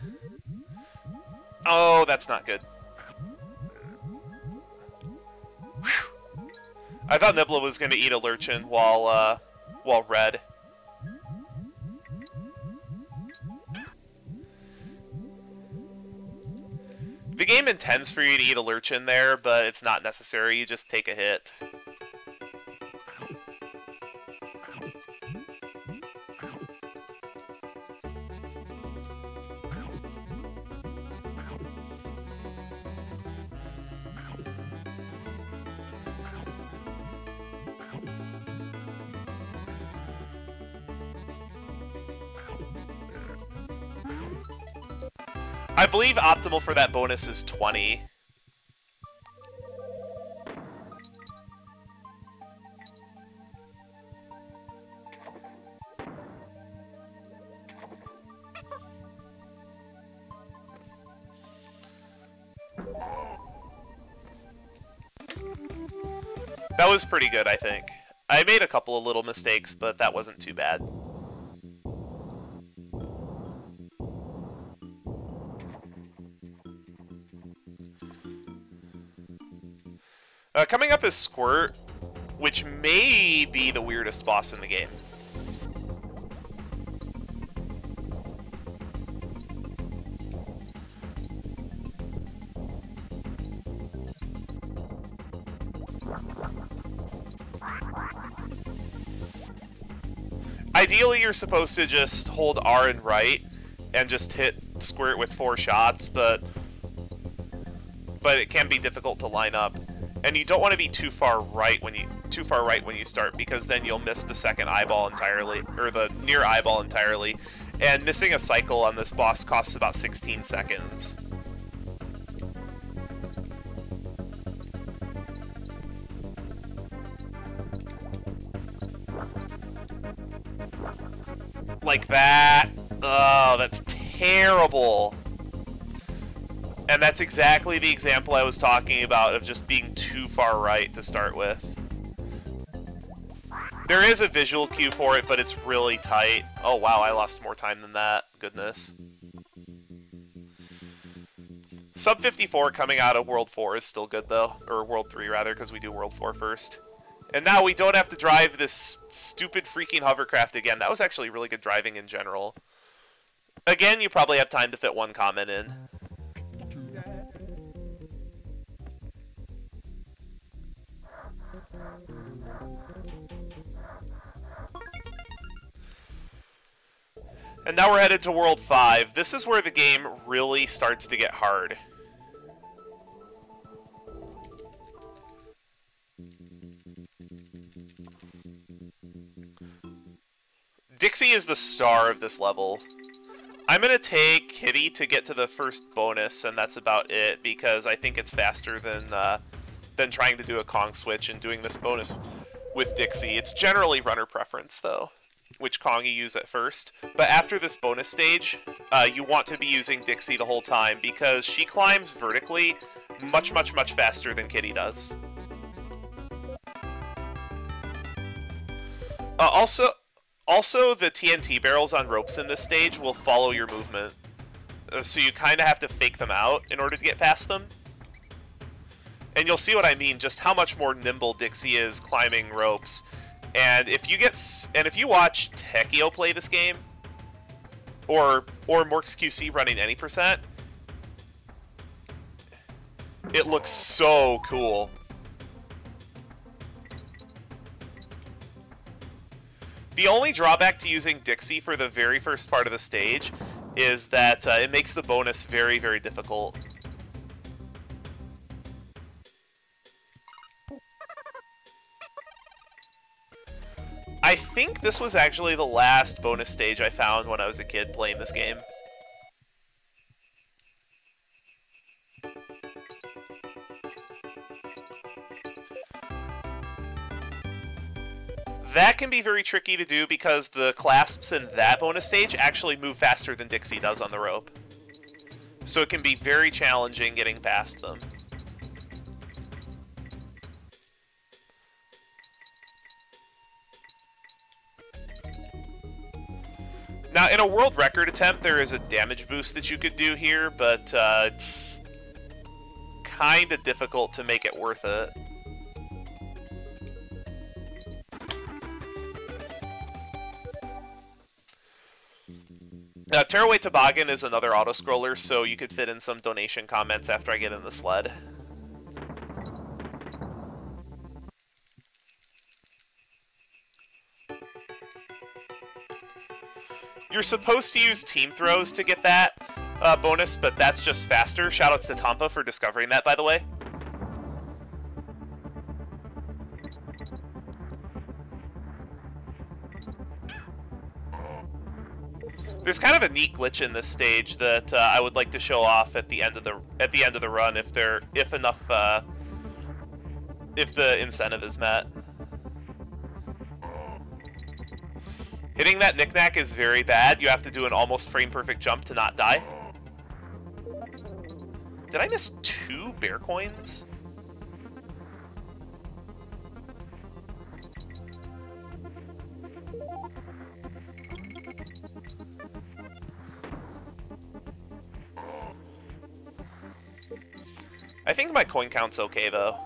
Oh, that's not good. Whew. I thought Nibla was going to eat a Lurchin while red. The game intends for you to eat a Lurchin there, but it's not necessary. You just take a hit. I believe optimal for that bonus is 20. That was pretty good, I think. I made a couple of little mistakes, but that wasn't too bad. Coming up is Squirt, which may be the weirdest boss in the game. Ideally, you're supposed to just hold R and right and just hit Squirt with 4 shots, but it can be difficult to line up. And you don't want to be too far right when you start, because then you'll miss the second eyeball entirely, or the near eyeball entirely. And missing a cycle on this boss costs about 16 seconds. Like that. Oh, that's terrible. And that's exactly the example I was talking about of just being too far right to start with. There is a visual cue for it, but it's really tight. Oh wow, I lost more time than that. Goodness. Sub 54 coming out of World 4 is still good though. Or World 3 rather, because we do World 4 first. And now we don't have to drive this stupid freaking hovercraft again. That was actually really good driving in general. Again, you probably have time to fit one comment in. And now we're headed to World 5. This is where the game really starts to get hard. Dixie is the star of this level. I'm going to take Kitty to get to the first bonus, and that's about it, because I think it's faster than trying to do a Kong switch and doing this bonus with Dixie. It's generally runner preference, though, which Kong you use at first. But after this bonus stage, you want to be using Dixie the whole time, because she climbs vertically much, much, much faster than Kitty does. Also, the TNT barrels on ropes in this stage will follow your movement. So you kind of have to fake them out in order to get past them. And you'll see what I mean, just how much more nimble Dixie is climbing ropes. And if you watch Techio play this game, or Morks QC running any percent, it looks so cool. The only drawback to using Dixie for the very first part of the stage is that it makes the bonus very, very difficult. I think this was actually the last bonus stage I found when I was a kid playing this game. That can be very tricky to do because the clasps in that bonus stage actually move faster than Dixie does on the rope. So it can be very challenging getting past them. Now, in a world record attempt, there is a damage boost that you could do here, but it's kind of difficult to make it worth it. Tearaway Toboggan is another auto-scroller, so you could fit in some donation comments after I get in the sled. You're supposed to use team throws to get that bonus, but that's just faster. Shoutouts to Tampa for discovering that, by the way. There's kind of a neat glitch in this stage that I would like to show off at the end of the run if the incentive is met. Hitting that knick-knack is very bad. You have to do an almost frame-perfect jump to not die. Did I miss 2 bear coins? I think my coin count's okay, though.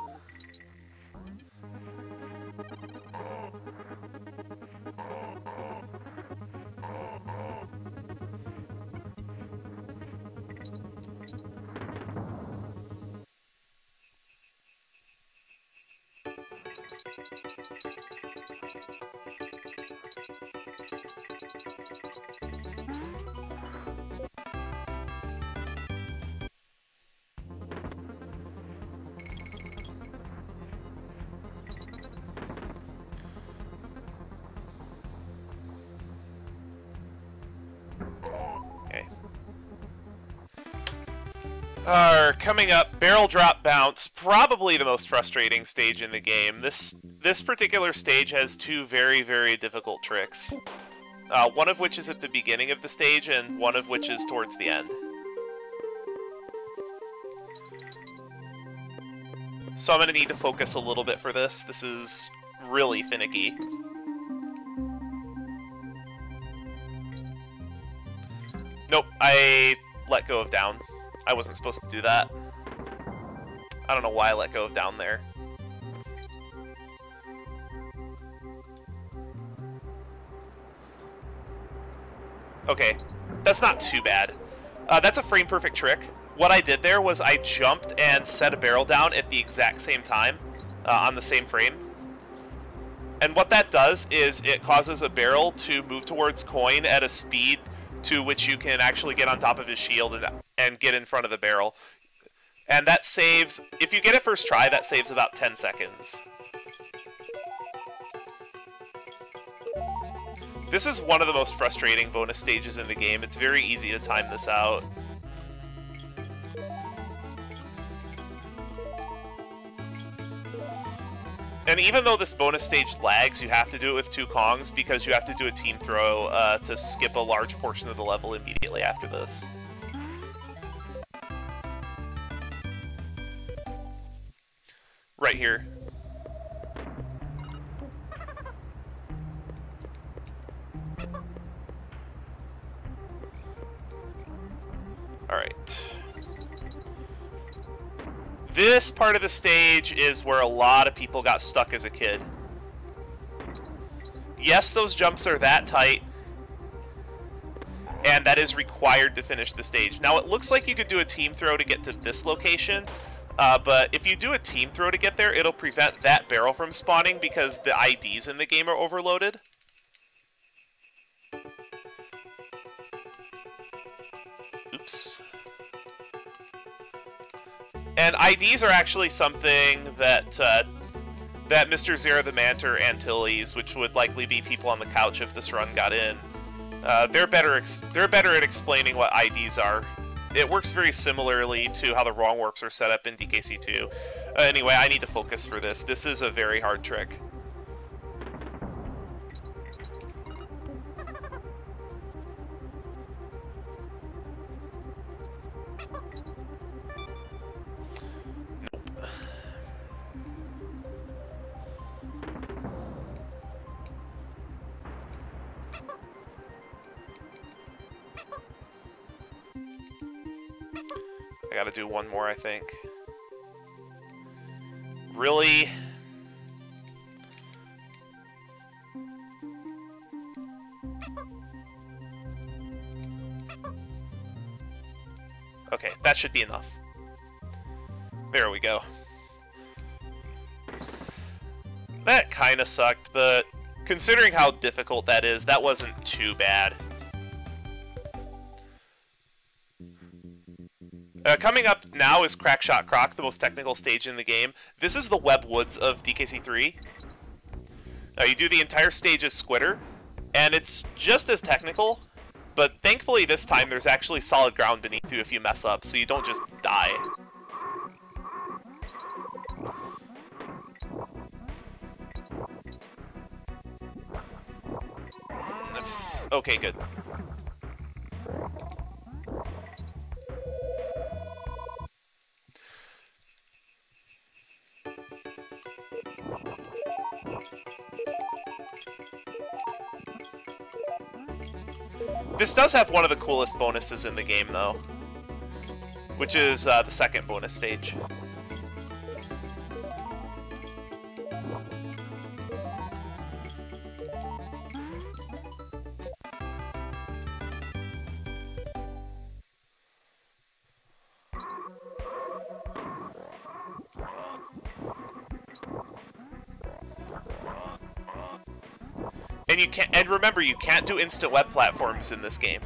Coming up, Barrel Drop Bounce, probably the most frustrating stage in the game. This particular stage has 2 very, very difficult tricks. One of which is at the beginning of the stage, and one of which is towards the end. So I'm going to need to focus a little bit for this. This is really finicky. Nope, I let go of down. I wasn't supposed to do that. I don't know why I let go of down there. Okay, that's not too bad. That's a frame-perfect trick. What I did there was I jumped and set a barrel down at the exact same time, on the same frame. And what that does is it causes a barrel to move towards Coin at a speed to which you can actually get on top of his shield and get in front of the barrel. And that saves, if you get it first try, that saves about 10 seconds. This is one of the most frustrating bonus stages in the game. It's very easy to time this out. And even though this bonus stage lags, you have to do it with 2 Kongs because you have to do a team throw to skip a large portion of the level immediately after this. Right here. Alright. This part of the stage is where a lot of people got stuck as a kid. Yes, those jumps are that tight, and that is required to finish the stage. Now, it looks like you could do a team throw to get to this location, but if you do a team throw to get there, it'll prevent that barrel from spawning because the IDs in the game are overloaded. Oops. And IDs are actually something that that Mr. Zera the Manter Antilles, which would likely be people on the couch if this run got in, they're better at explaining what IDs are. It works very similarly to how the wrong warps are set up in DKC2. Anyway, I need to focus for this. This is a very hard trick. I gotta do one more, I think. Really? Okay, that should be enough. There we go. That kinda sucked, but considering how difficult that is, that wasn't too bad. Coming up now is Crackshot Croc, the most technical stage in the game. This is the Web Woods of DKC3. You do the entire stage as Squitter, and it's just as technical, but thankfully this time there's actually solid ground beneath you if you mess up, so you don't just die. That's... okay, good. This does have one of the coolest bonuses in the game, though, which is the second bonus stage. And you can't, and remember, you can't do instant web platforms in this game.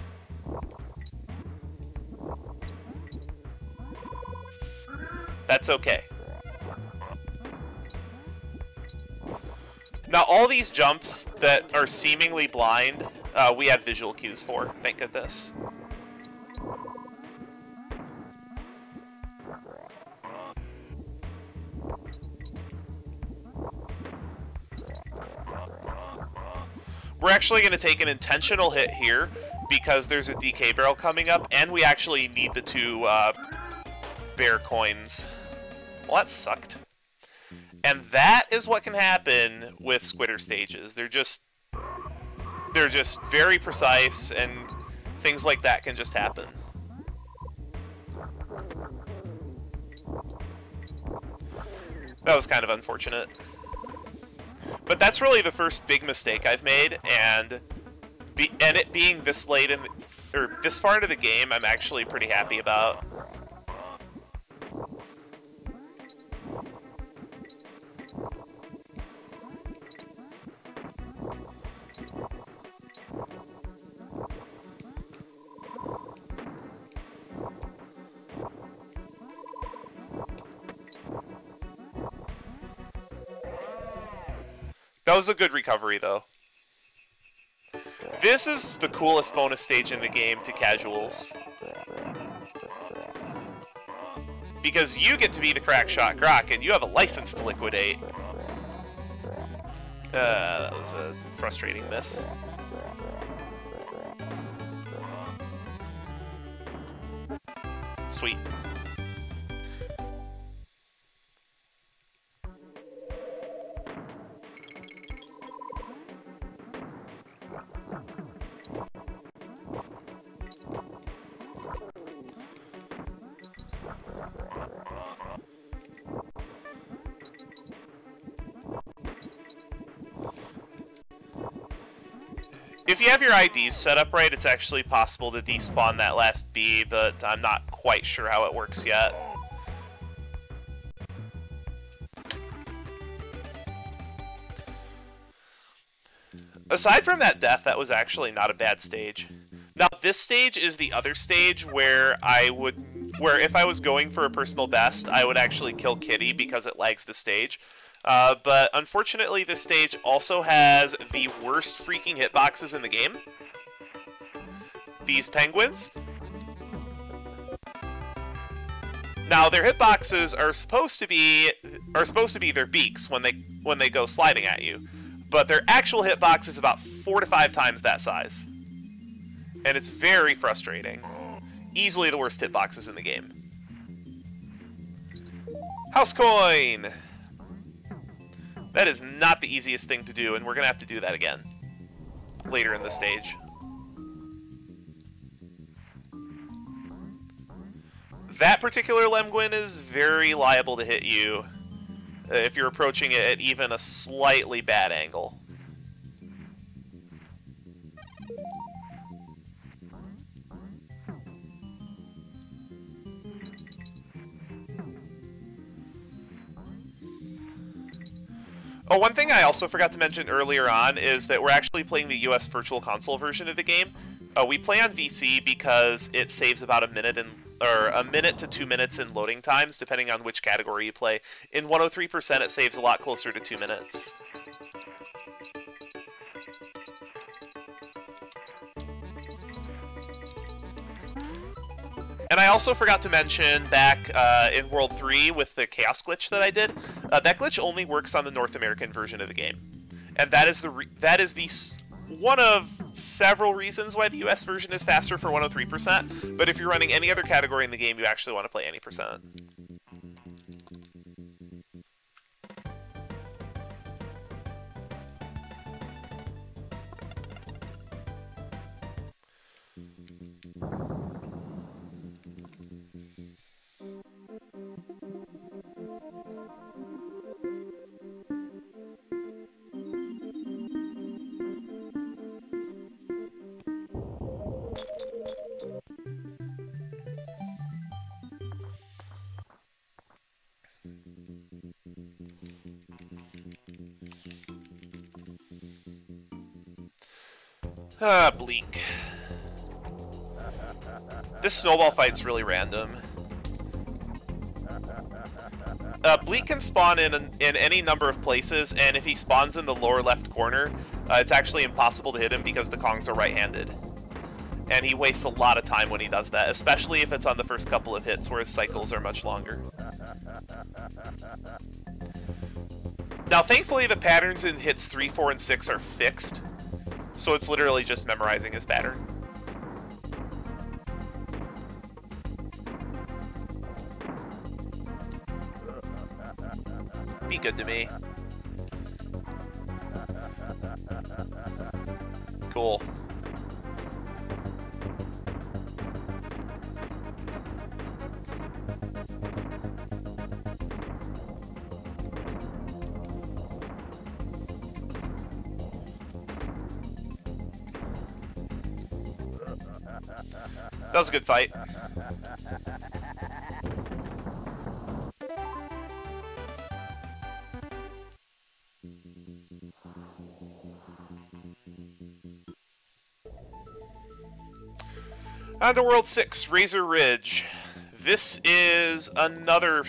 That's okay. Now, all these jumps that are seemingly blind, we have visual cues for, thank goodness. We're actually going to take an intentional hit here because there's a DK barrel coming up, and we actually need the 2 bear coins. Well, that sucked. And that is what can happen with Squitter stages. They're just very precise and things like that can just happen. That was kind of unfortunate. But that's really the first big mistake I've made, and it being this late in or this far into the game, I'm actually pretty happy about. That was a good recovery, though. This is the coolest bonus stage in the game to casuals. Because you get to be the Crackshot Croc, and you have a license to liquidate. That was a frustrating miss. Sweet. If you have your IDs set up right, it's actually possible to despawn that last bee, but I'm not quite sure how it works yet. Aside from that death, that was actually not a bad stage. Now, this stage is the other stage where if I was going for a personal best, I would actually kill Kitty because it lags the stage. But unfortunately, this stage also has the worst freaking hitboxes in the game. These penguins. Now, their hitboxes are supposed to be their beaks when they go sliding at you, but their actual hitbox is about 4 to 5 times that size, and it's very frustrating. Easily the worst hitboxes in the game. House coin. That is not the easiest thing to do, and we're going to have to do that again later in the stage. That particular Lemguin is very liable to hit you if you're approaching it at even a slightly bad angle. Oh, one thing I also forgot to mention earlier on is that we're actually playing the US Virtual Console version of the game. We play on VC because it saves about a minute to 2 minutes in loading times, depending on which category you play. In 103%, it saves a lot closer to 2 minutes. And I also forgot to mention back in World 3 with the Chaos glitch that I did, that glitch only works on the North American version of the game. And that is one of several reasons why the US version is faster for 103%, but if you're running any other category in the game, you actually want to play any percent. Bleak. This snowball fight's really random. Bleak can spawn in any number of places, and if he spawns in the lower left corner, it's actually impossible to hit him because the Kongs are right-handed. And he wastes a lot of time when he does that, especially if it's on the first couple of hits, where his cycles are much longer. Now, thankfully, the patterns in hits 3, 4, and 6 are fixed. So it's literally just memorizing his pattern. Be good to me. Cool. That was a good fight. On to World 6, Razor Ridge. This is another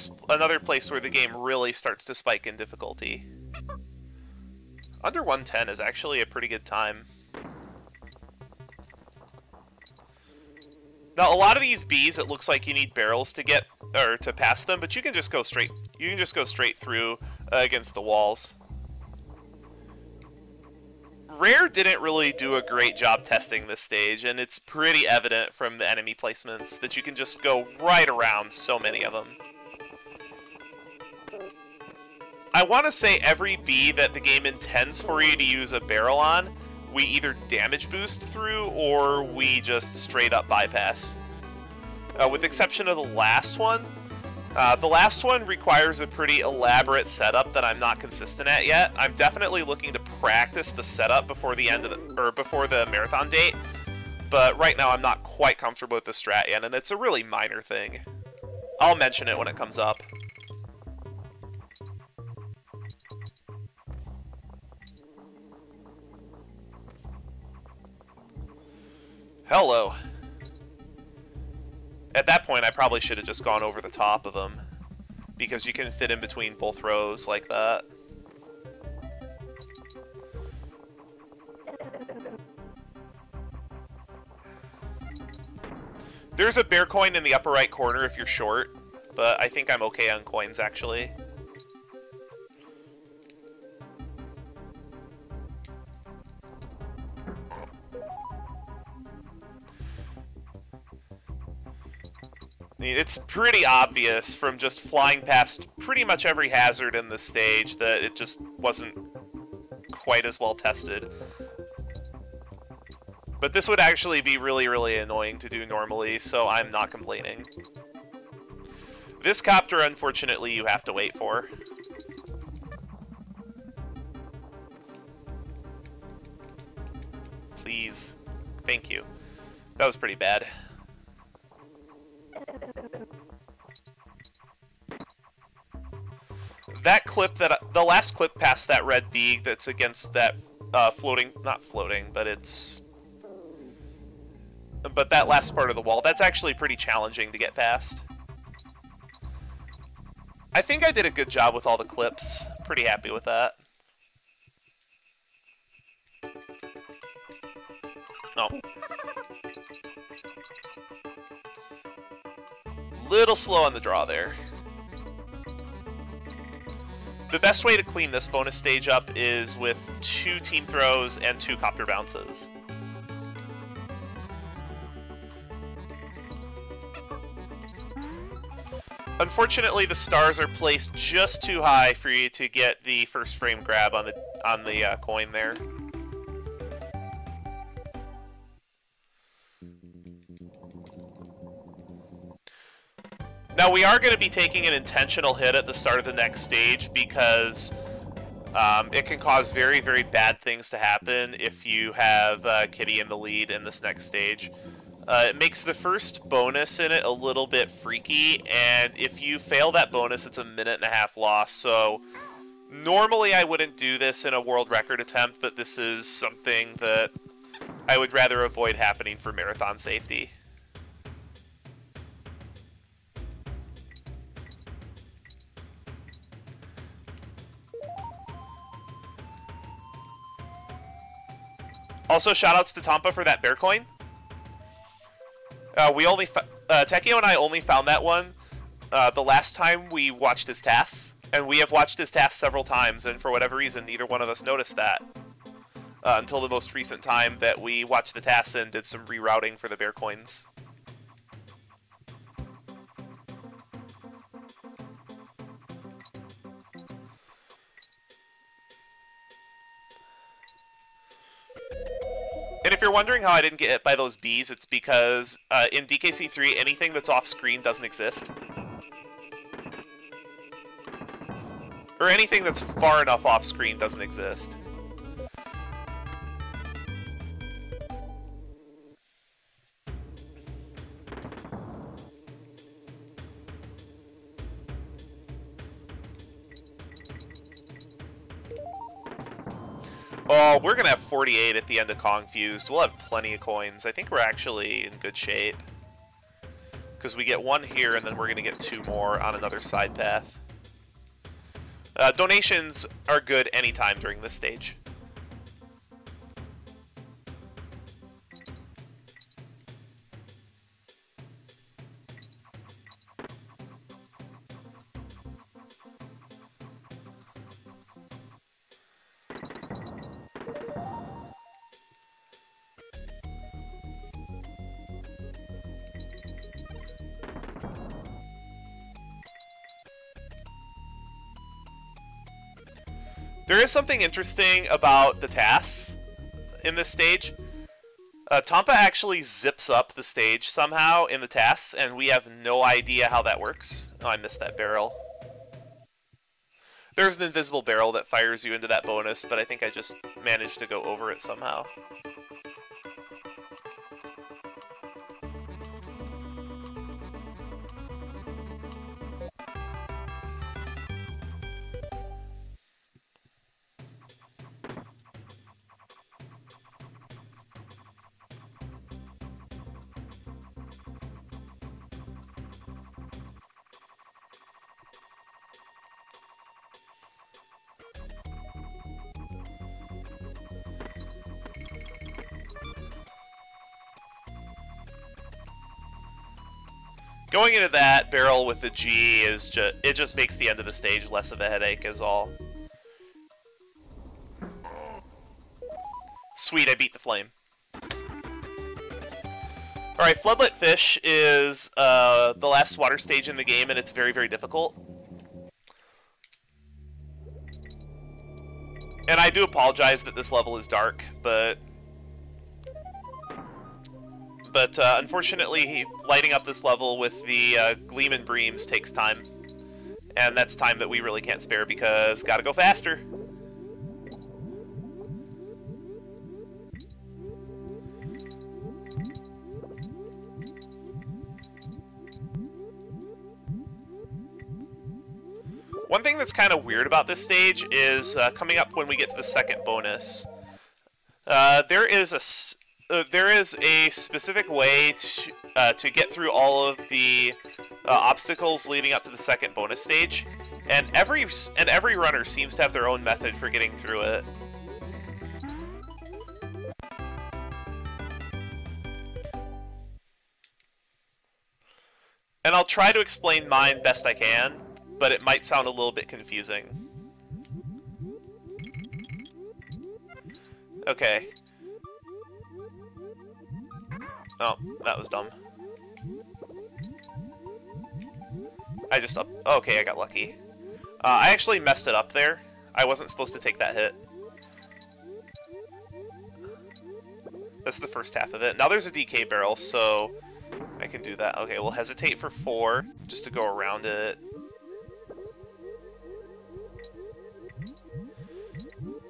place where the game really starts to spike in difficulty. Under 110 is actually a pretty good time. Now, a lot of these Bs, it looks like you need barrels to get or to pass them, but you can just go straight. You can just go straight through against the walls. Rare didn't really do a great job testing this stage, and it's pretty evident from the enemy placements that you can just go right around so many of them. I want to say every B that the game intends for you to use a barrel on, we either damage boost through or we just straight up bypass. With the exception of the last one. The last one requires a pretty elaborate setup that I'm not consistent at yet. I'm definitely looking to practice the setup before the end of before the marathon date, but right now I'm not quite comfortable with the strat yet, and it's a really minor thing. I'll mention it when it comes up. Hello. At that point, I probably should have just gone over the top of them, because you can fit in between both rows like that. There's a bear coin in the upper right corner if you're short, but I think I'm okay on coins, actually. It's pretty obvious from just flying past pretty much every hazard in this stage that it just wasn't quite as well tested. But this would actually be really, really annoying to do normally, so I'm not complaining. This copter, unfortunately, you have to wait for. Please. Thank you. That was pretty bad. That clip, the last clip past that red B that's against that floating, not floating, but that last part of the wall, that's actually pretty challenging to get past. I think I did a good job with all the clips. Pretty happy with that. Oh. Little slow on the draw there. The best way to clean this bonus stage up is with 2 team throws and 2 copter bounces. Unfortunately, the stars are placed just too high for you to get the first frame grab on the coin there. Now, we are going to be taking an intentional hit at the start of the next stage because it can cause very, very bad things to happen if you have Kitty in the lead in this next stage. It makes the first bonus in it a little bit freaky, and if you fail that bonus, it's a 1.5-minute loss. So normally I wouldn't do this in a world record attempt, but this is something that I would rather avoid happening for marathon safety. Also, shoutouts to Tampa for that bear coin. Tekio and I only found that one the last time we watched his tasks, and we have watched his tasks several times, and for whatever reason, neither one of us noticed that until the most recent time that we watched the tasks and did some rerouting for the bear coins. And if you're wondering how I didn't get hit by those bees, it's because in DKC3, anything that's off-screen doesn't exist. Or anything that's far enough off-screen doesn't exist. Oh, we're gonna have 48 at the end of Confused. We'll have plenty of coins. I think we're actually in good shape. Because we get one here, and then we're gonna get 2 more on another side path. Donations are good anytime during this stage. There is something interesting about the tasks in this stage. Tampa actually zips up the stage somehow in the tasks, and we have no idea how that works. Oh, I missed that barrel. There's an invisible barrel that fires you into that bonus, but I think I just managed to go over it somehow. Going into that barrel with the G is just makes the end of the stage less of a headache is all. Sweet, I beat the flame. Alright, Floodlit Fish is the last water stage in the game, and it's very, very difficult. And I do apologize that this level is dark, but unfortunately, lighting up this level with the Gleam and Breams takes time. And that's time that we really can't spare because gotta go faster. One thing that's kind of weird about this stage is coming up when we get to the second bonus. There is a specific way to get through all of the obstacles leading up to the second bonus stage, and every runner seems to have their own method for getting through it. And I'll try to explain mine best I can, but it might sound a little bit confusing. Okay. Oh, that was dumb. Okay, I got lucky. I actually messed it up there. I wasn't supposed to take that hit. That's the first half of it. Now there's a DK barrel, so I can do that. Okay, we'll hesitate for 4, just to go around it.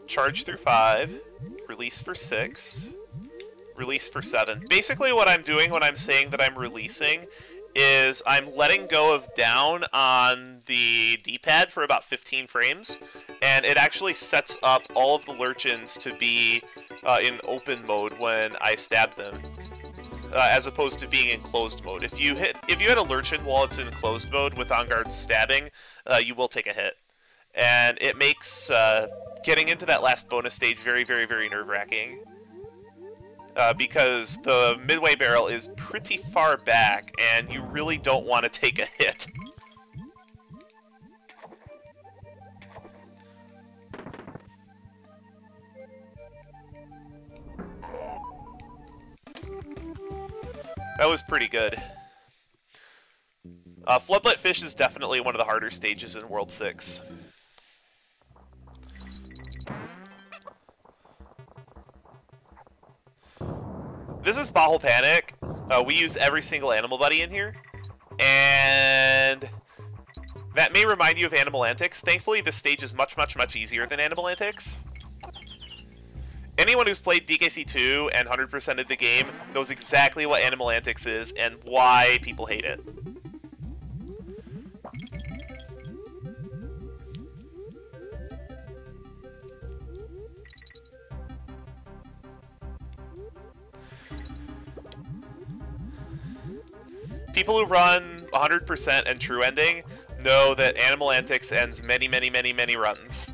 Charge through 5. Release for 6. Release for 7. Basically what I'm doing when I'm saying that I'm releasing is I'm letting go of down on the D-pad for about 15 frames, and it actually sets up all of the lurchins to be in open mode when I stab them, as opposed to being in closed mode. If you hit a lurchin while it's in closed mode with on guard stabbing, you will take a hit, and it makes getting into that last bonus stage very, very, very nerve-wracking. Because the midway barrel is pretty far back, and you really don't want to take a hit. That was pretty good. Floodlit Fish is definitely one of the harder stages in World 6. This is Bottle Panic. We use every single animal buddy in here, and that may remind you of Animal Antics. Thankfully, this stage is much, much, much easier than Animal Antics. Anyone who's played DKC2 and 100%ed the game knows exactly what Animal Antics is and why people hate it. People who run 100% and true ending know that Animal Antics ends many, many, many, many runs.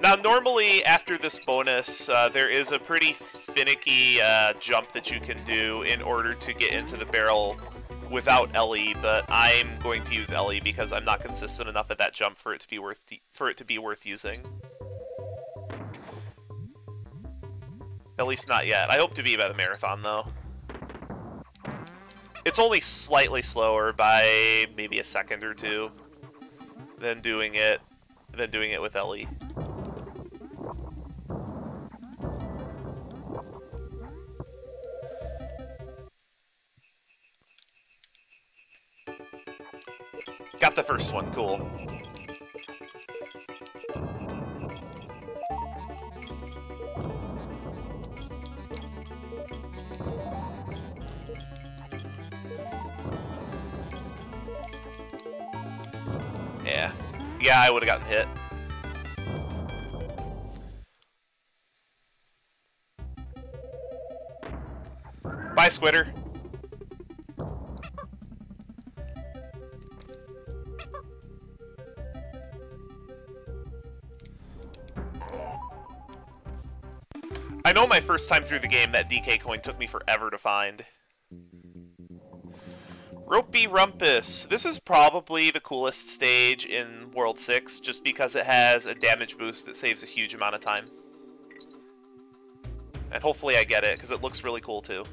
Now, normally, after this bonus, there is a pretty finicky jump that you can do in order to get into the barrel without Ellie, but I'm going to use Ellie because I'm not consistent enough at that jump for it to be worth using. At least not yet. I hope to be by the marathon, though. It's only slightly slower by maybe a second or two than doing it with Ellie. Got the first one, cool. Yeah, I would have gotten hit. Bye, Squitter. I know my first time through the game that DK coin took me forever to find. Ropey Rumpus. This is probably the coolest stage in World 6, just because it has a damage boost that saves a huge amount of time. And hopefully I get it, because it looks really cool too.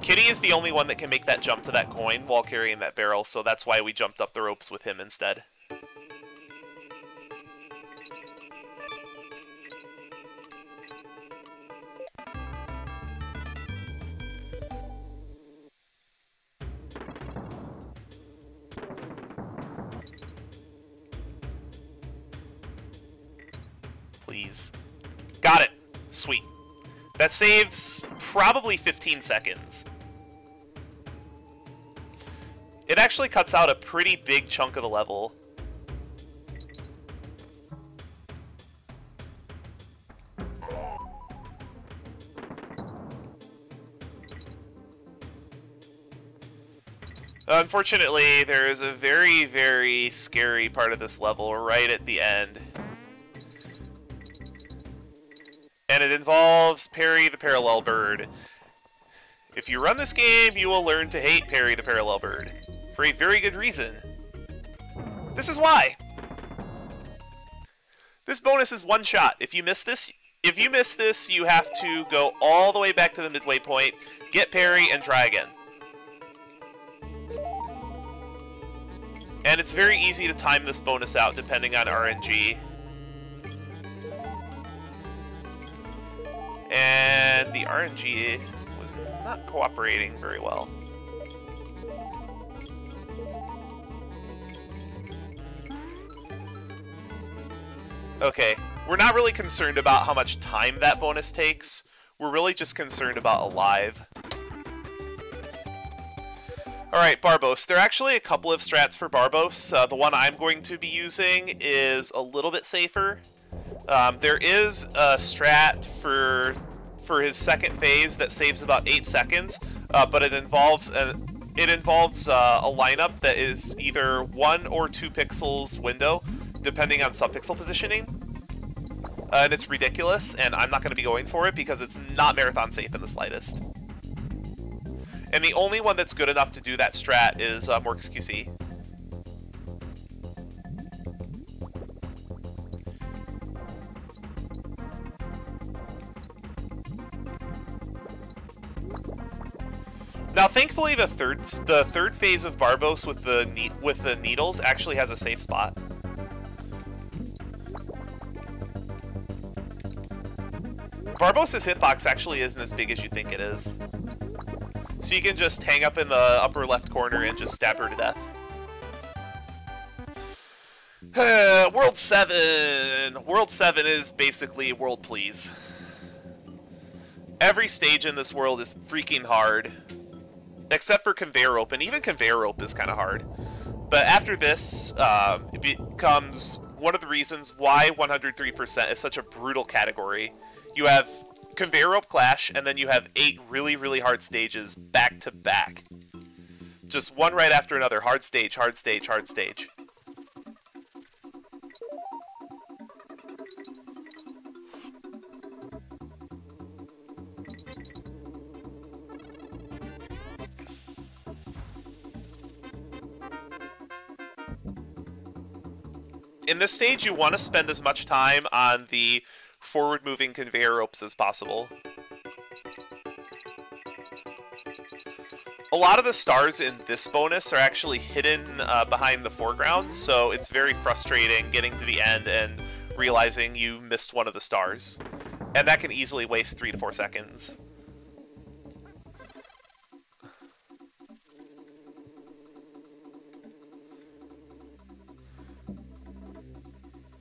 Kitty is the only one that can make that jump to that coin while carrying that barrel, so that's why we jumped up the ropes with him instead. Please. Got it! Sweet. That saves probably 15 seconds. It actually cuts out a pretty big chunk of the level. Unfortunately, there is a very, very scary part of this level right at the end. And it involves Perry the Parallel Bird. If you run this game, you will learn to hate Perry the Parallel Bird. For a very good reason. This is why! This bonus is one shot. If you miss this, you have to go all the way back to the midway point, get Perry, and try again. And it's very easy to time this bonus out depending on RNG. And the RNG was not cooperating very well. Okay, we're not really concerned about how much time that bonus takes. We're really just concerned about alive. Alright, Barbos. There are actually a couple of strats for Barbos. The one I'm going to be using is a little bit safer. There is a strat for his second phase that saves about 8 seconds, but it involves a lineup that is either 1 or 2 pixels window, depending on subpixel positioning. And it's ridiculous, and I'm not going to be going for it because it's not marathon safe in the slightest. And the only one that's good enough to do that strat is Works QC. Now, thankfully, the third phase of Barbos with the needles actually has a safe spot. Barbos' hitbox actually isn't as big as you think it is. So you can just hang up in the upper left corner and just stab her to death. World 7! World 7 is basically World Please. Every stage in this world is freaking hard. Except for Conveyor Rope, and even Conveyor Rope is kind of hard. But after this, it becomes one of the reasons why 103% is such a brutal category. You have Conveyor Rope Clash, and then you have 8 really, really hard stages back to back. Just one right after another. Hard stage, hard stage, hard stage. In this stage, you want to spend as much time on the forward-moving conveyor ropes as possible. A lot of the stars in this bonus are actually hidden behind the foreground, so it's very frustrating getting to the end and realizing you missed one of the stars. And that can easily waste 3 to 4 seconds.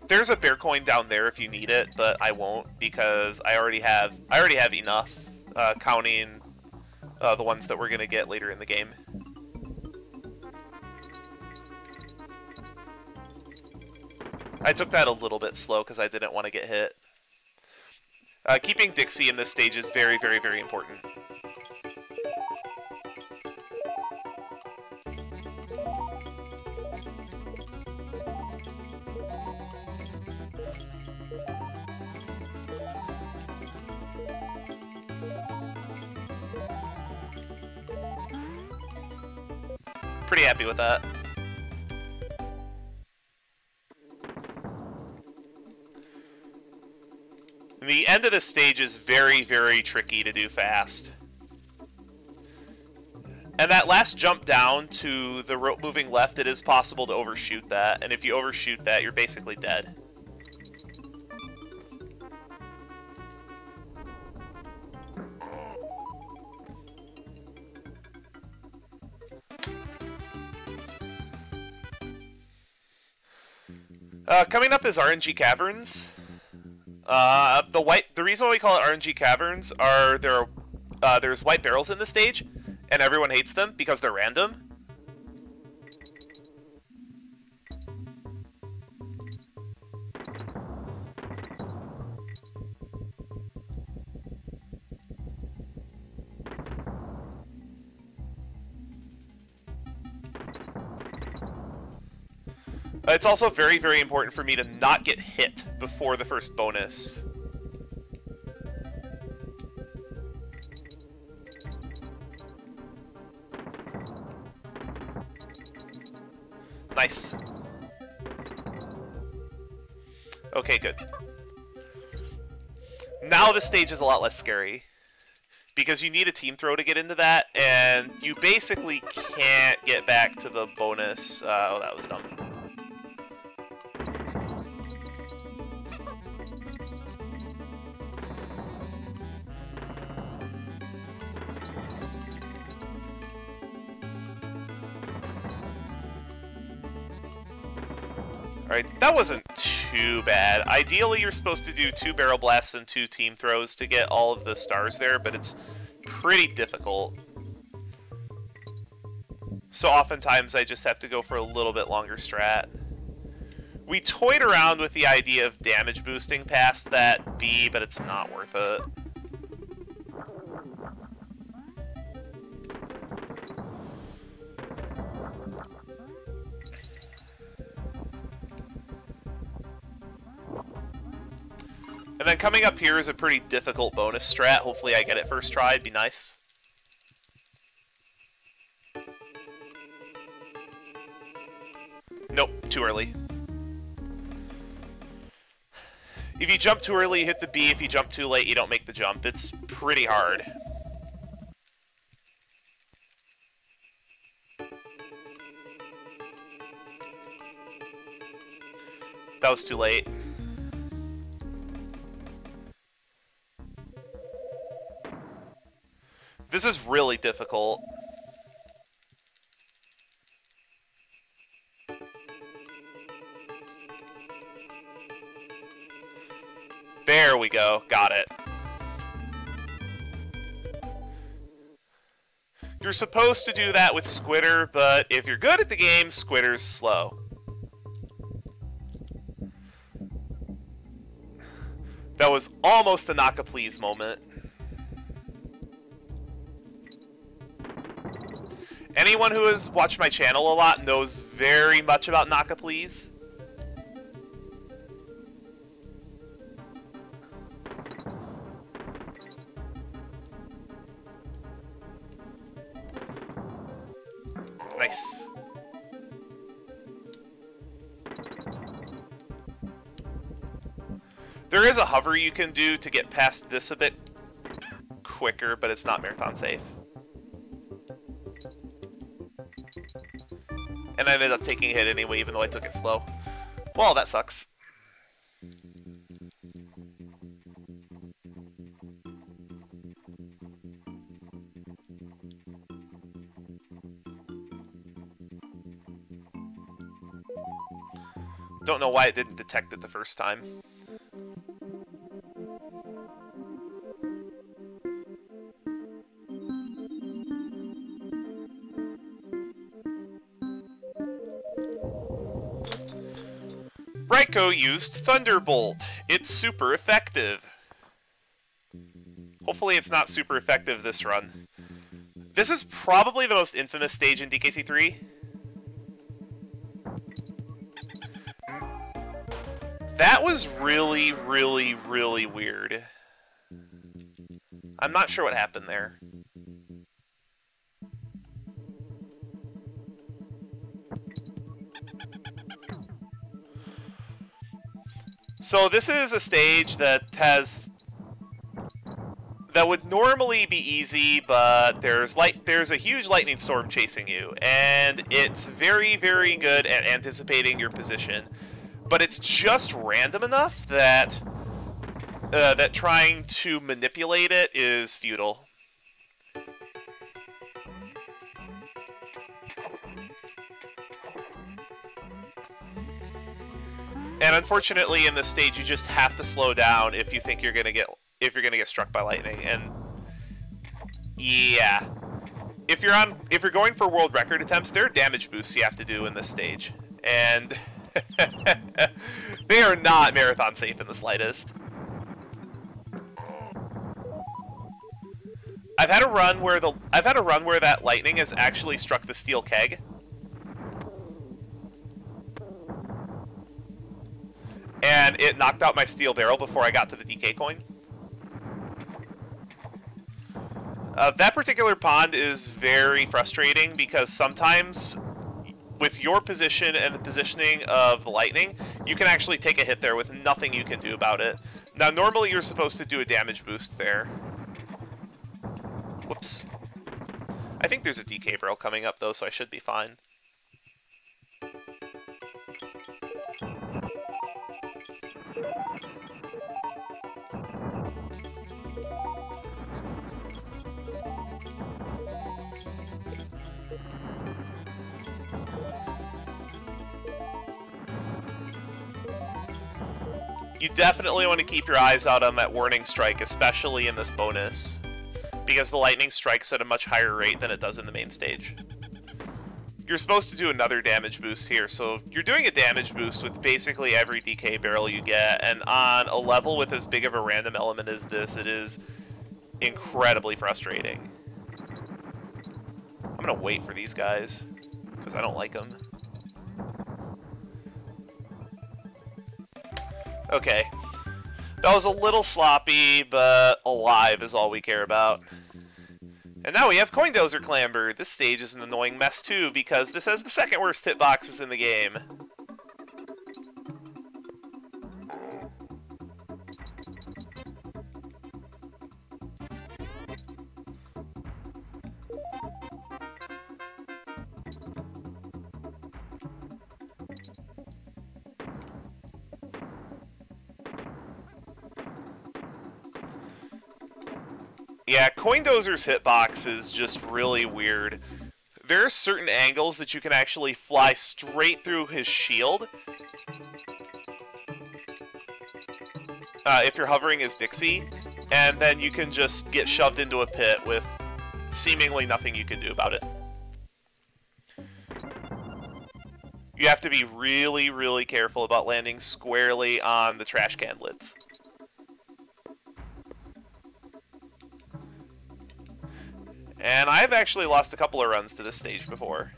There's a bear coin down there if you need it, but I won't because I already have enough, counting the ones that we're gonna get later in the game. I took that a little bit slow because I didn't want to get hit. Keeping Dixie in this stage is very, very, very important. Pretty happy with that. And the end of this stage is very, very tricky to do fast. And that last jump down to the rope moving left, it is possible to overshoot that. And if you overshoot that, you're basically dead. Coming up is RNG Caverns. The reason why we call it RNG Caverns are there's white barrels in the stage, and everyone hates them because they're random. It's also very, very important for me to not get hit before the first bonus. Nice. Okay, good. Now this stage is a lot less scary, because you need a team throw to get into that, and you basically can't get back to the bonus. Oh, that was dumb. Alright, that wasn't too bad. Ideally, you're supposed to do 2 barrel blasts and 2 team throws to get all of the stars there, but it's pretty difficult. So oftentimes I just have to go for a little bit longer strat. We toyed around with the idea of damage boosting past that B, but it's not worth it. And then coming up here is a pretty difficult bonus strat. Hopefully I get it first try, it'd be nice. Nope, too early. If you jump too early, you hit the B. If you jump too late, you don't make the jump. It's pretty hard. That was too late. This is really difficult. There we go. Got it. You're supposed to do that with Squitter, but if you're good at the game, Squitter's slow. That was almost a knock-a-please moment. Anyone who has watched my channel a lot knows very much about knock-a-please. Nice. There is a hover you can do to get past this a bit quicker, but it's not marathon safe. And I ended up taking a hit anyway, even though I took it slow. Well, that sucks. Don't know why it didn't detect it the first time. Raiko used Thunderbolt. It's super effective. Hopefully it's not super effective this run. This is probably the most infamous stage in DKC3. That was really, really, really weird. I'm not sure what happened there. So this is a stage that would normally be easy, but there's a huge lightning storm chasing you, and it's very, very good at anticipating your position. But it's just random enough that that trying to manipulate it is futile. And unfortunately, in this stage, you just have to slow down if you think you're gonna get struck by lightning. And yeah, if you're going for world record attempts, there are damage boosts you have to do in this stage, and they are not marathon safe in the slightest. I've had a run where that lightning has actually struck the steel keg. And it knocked out my steel barrel before I got to the DK coin. That particular pond is very frustrating because sometimes, with your position and the positioning of the lightning, you can actually take a hit there with nothing you can do about it. Now, normally you're supposed to do a damage boost there. Whoops. I think there's a DK barrel coming up, though, so I should be fine. You definitely want to keep your eyes out on that warning strike, especially in this bonus, because the lightning strikes at a much higher rate than it does in the main stage. You're supposed to do another damage boost here, so you're doing a damage boost with basically every DK barrel you get, and on a level with as big of a random element as this, it is incredibly frustrating. I'm gonna wait for these guys, because I don't like them. Okay. That was a little sloppy, but alive is all we care about. And now we have Coindozer Clamber. This stage is an annoying mess too, because this has the second worst hitboxes in the game. Yeah, Coindozer's hitbox is just really weird. There are certain angles that you can actually fly straight through his shield. if you're hovering as Dixie, and then you can just get shoved into a pit with seemingly nothing you can do about it. You have to be really, really careful about landing squarely on the trash can lids. And I've actually lost a couple of runs to this stage before.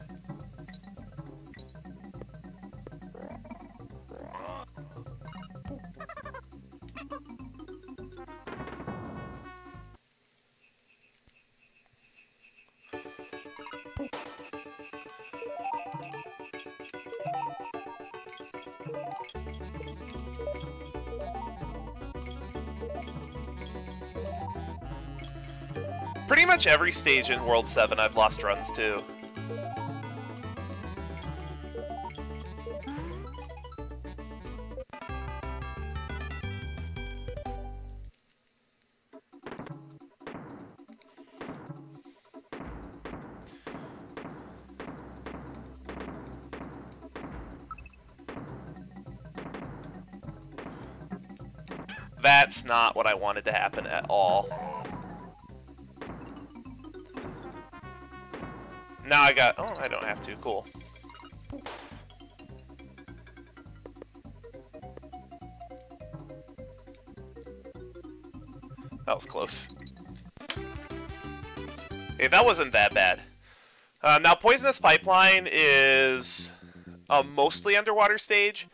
Pretty much every stage in World 7 I've lost runs to. That's not what I wanted to happen at all. Now I got... Oh, I don't have to. Cool. That was close. Hey, that wasn't that bad. Now, Poisonous Pipeline is a mostly underwater stage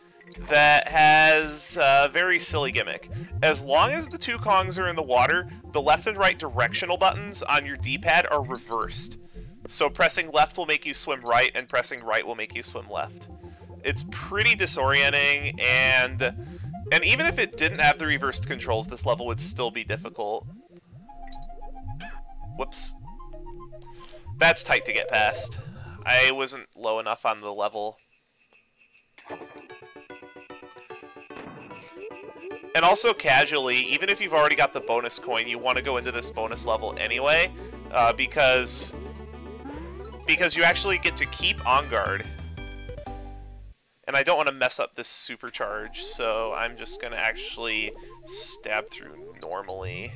that has a very silly gimmick. As long as the two Kongs are in the water, the left and right directional buttons on your D-pad are reversed. So pressing left will make you swim right, and pressing right will make you swim left. It's pretty disorienting, and even if it didn't have the reversed controls, this level would still be difficult. Whoops. That's tight to get past. I wasn't low enough on the level. And also casually, even if you've already got the bonus coin, you want to go into this bonus level anyway, because you actually get to keep On Guard. And I don't want to mess up this supercharge, so I'm just going to actually stab through normally.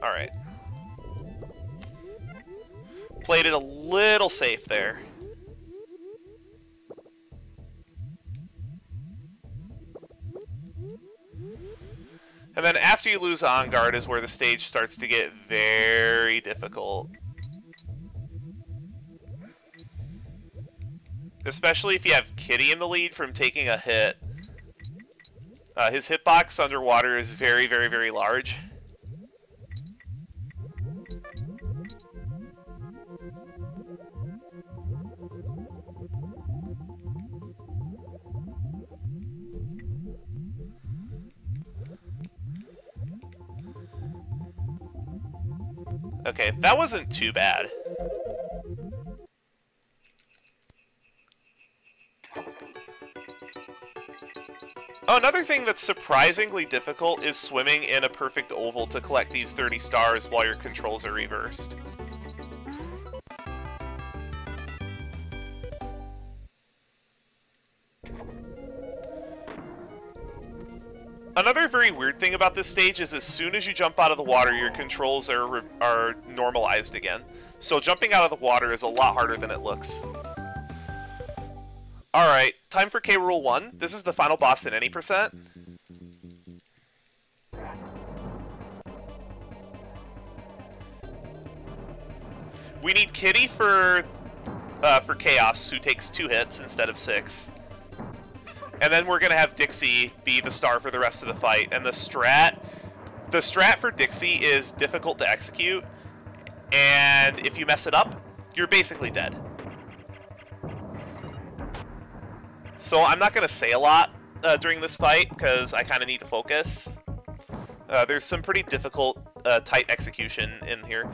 Alright. Played it a little safe there. And then after you lose On Guard is where the stage starts to get very difficult. Especially if you have Kitty in the lead from taking a hit. His hitbox underwater is very, very, very large. Okay, that wasn't too bad. Oh, another thing that's surprisingly difficult is swimming in a perfect oval to collect these 30 stars while your controls are reversed. Another very weird thing about this stage is as soon as you jump out of the water, your controls are normalized again. So jumping out of the water is a lot harder than it looks. Alright, time for K Rule 1. This is the final boss at any percent. We need Kitty for Chaos, who takes 2 hits instead of 6. And then we're going to have Dixie be the star for the rest of the fight. And the strat for Dixie is difficult to execute. And if you mess it up, you're basically dead. So I'm not going to say a lot during this fight, because I kind of need to focus. There's some pretty difficult, tight execution in here.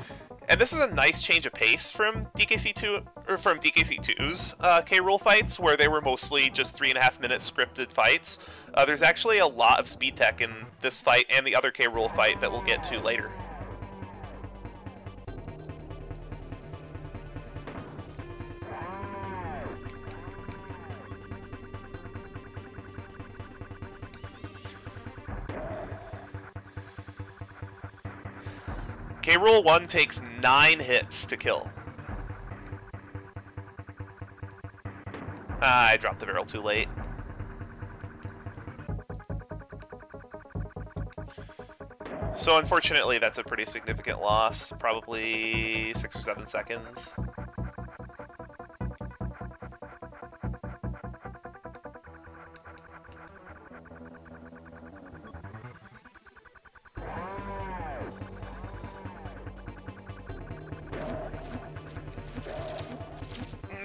And this is a nice change of pace from DKC2, or from DKC2's K Rule fights, where they were mostly just 3.5-minute scripted fights. There's actually a lot of speed tech in this fight and the other K Rule fight that we'll get to later. K. Rool 1 takes 9 hits to kill. I dropped the barrel too late. So unfortunately, that's a pretty significant loss. Probably 6 or 7 seconds.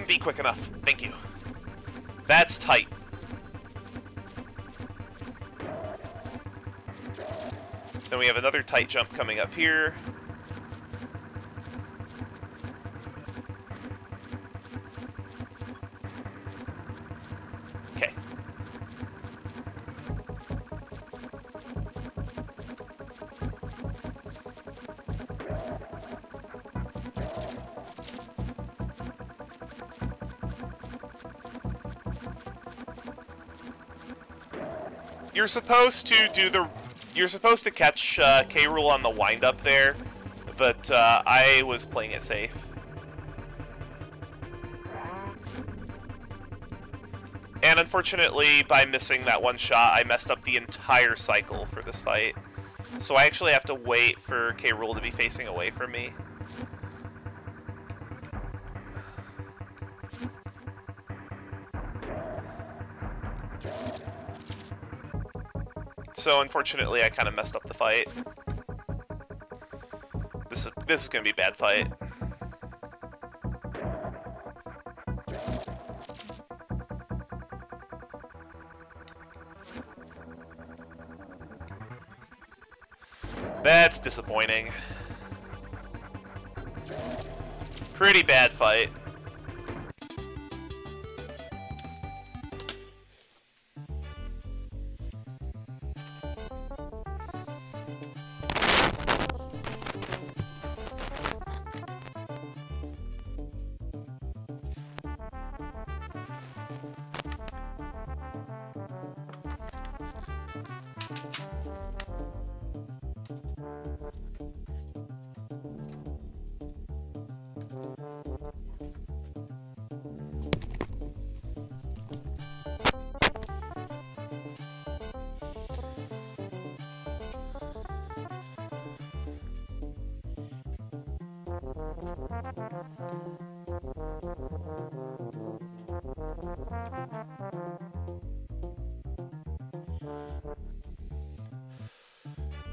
Be quick enough. Thank you. That's tight. Then we have another tight jump coming up here. Okay. You're supposed to catch K. Rool on the wind-up there, but I was playing it safe. And unfortunately, by missing that one shot, I messed up the entire cycle for this fight. So I actually have to wait for K. Rool to be facing away from me. So unfortunately, I kind of messed up the fight. This is gonna be a bad fight. That's disappointing. Pretty bad fight.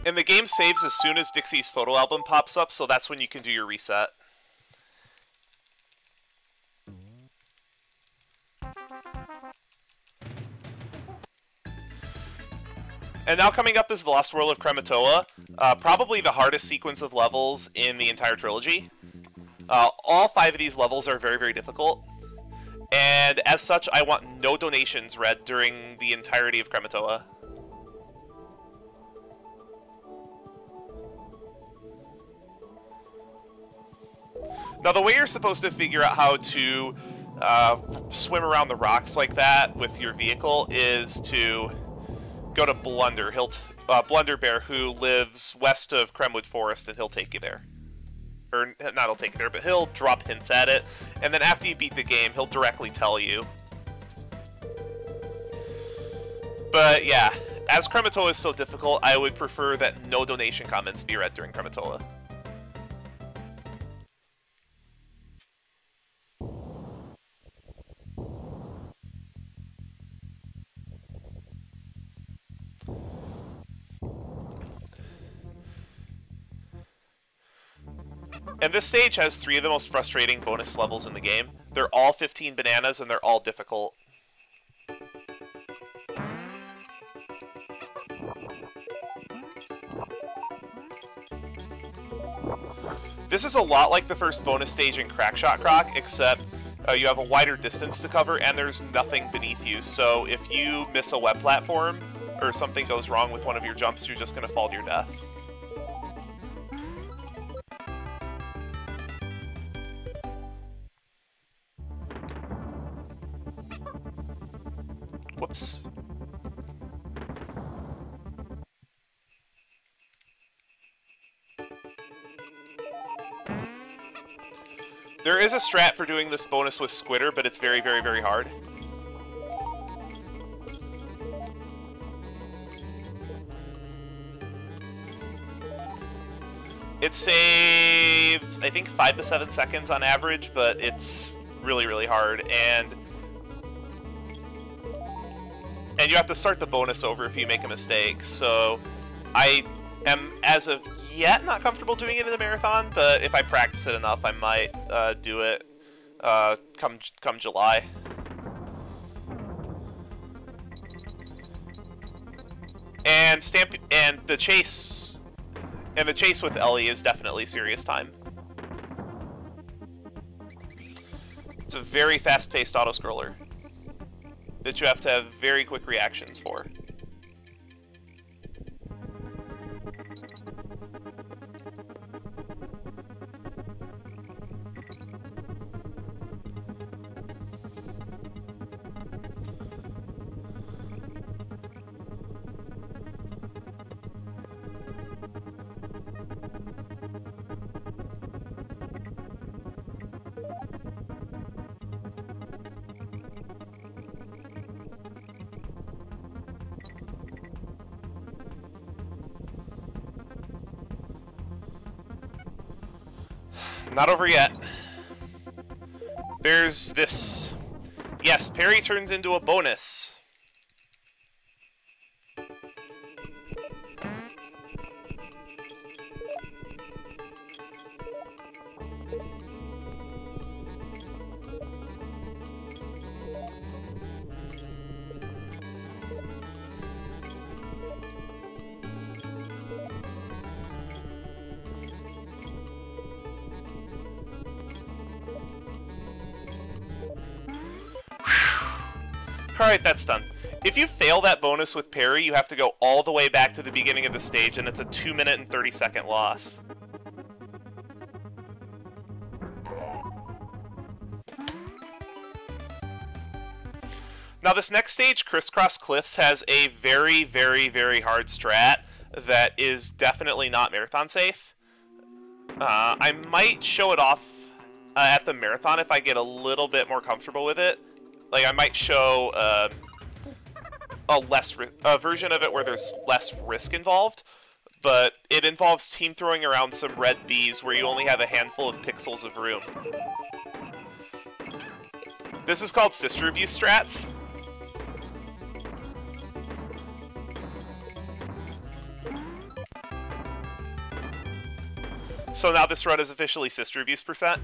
And the game saves as soon as Dixie's photo album pops up, so that's when you can do your reset. And now coming up is the Lost World of Krematoa, probably the hardest sequence of levels in the entire trilogy. All 5 of these levels are very, very difficult, and as such, I want no donations read during the entirety of Krematoa. Now, the way you're supposed to figure out how to swim around the rocks like that with your vehicle is to go to Blunder. Blunder Bear, who lives west of Kremwood Forest, and he'll take you there. Or, not he'll take you there, but he'll drop hints at it. And then after you beat the game, he'll directly tell you. But yeah, as Krematoa is so difficult, I would prefer that no donation comments be read during Krematoa. And this stage has 3 of the most frustrating bonus levels in the game. They're all 15 bananas, and they're all difficult. This is a lot like the first bonus stage in Crackshot Croc, except you have a wider distance to cover, and there's nothing beneath you. So if you miss a web platform, or something goes wrong with one of your jumps, you're just going to fall to your death. Whoops. There is a strat for doing this bonus with Squitter, but it's very, very, very hard. It saves, I think, 5 to 7 seconds on average, but it's really, really hard. And you have to start the bonus over if you make a mistake. So I am, as of yet, not comfortable doing it in the marathon, but if I practice it enough, I might do it come July. And the chase with Ellie is definitely serious time. It's a very fast-paced auto-scroller that you have to have very quick reactions for. Not over yet. There's this. Yes, parry turns into a bonus. Alright, that's done. If you fail that bonus with parry, you have to go all the way back to the beginning of the stage, and it's a 2-minute and 30-second loss. Now this next stage, Crisscross Cliffs, has a very, very, very hard strat that is definitely not marathon safe. I might show it off at the marathon if I get a little bit more comfortable with it. Like, I might show a version of it where there's less risk involved, but it involves team throwing around some red bees where you only have a handful of pixels of room. This is called Sister Abuse Strats. So now this run is officially Sister Abuse %.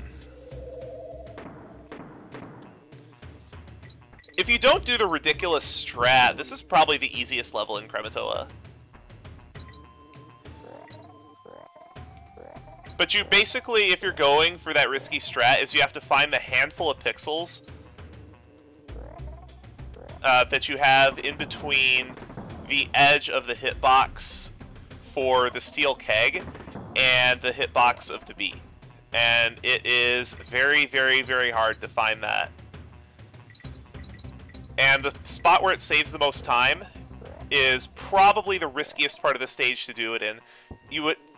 If you don't do the ridiculous strat, this is probably the easiest level in Krematoa. But you basically, if you're going for that risky strat, is you have to find the handful of pixels that you have in between the edge of the hitbox for the steel keg and the hitbox of the bee. And it is very, very, very hard to find that. And the spot where it saves the most time is probably the riskiest part of the stage to do it in.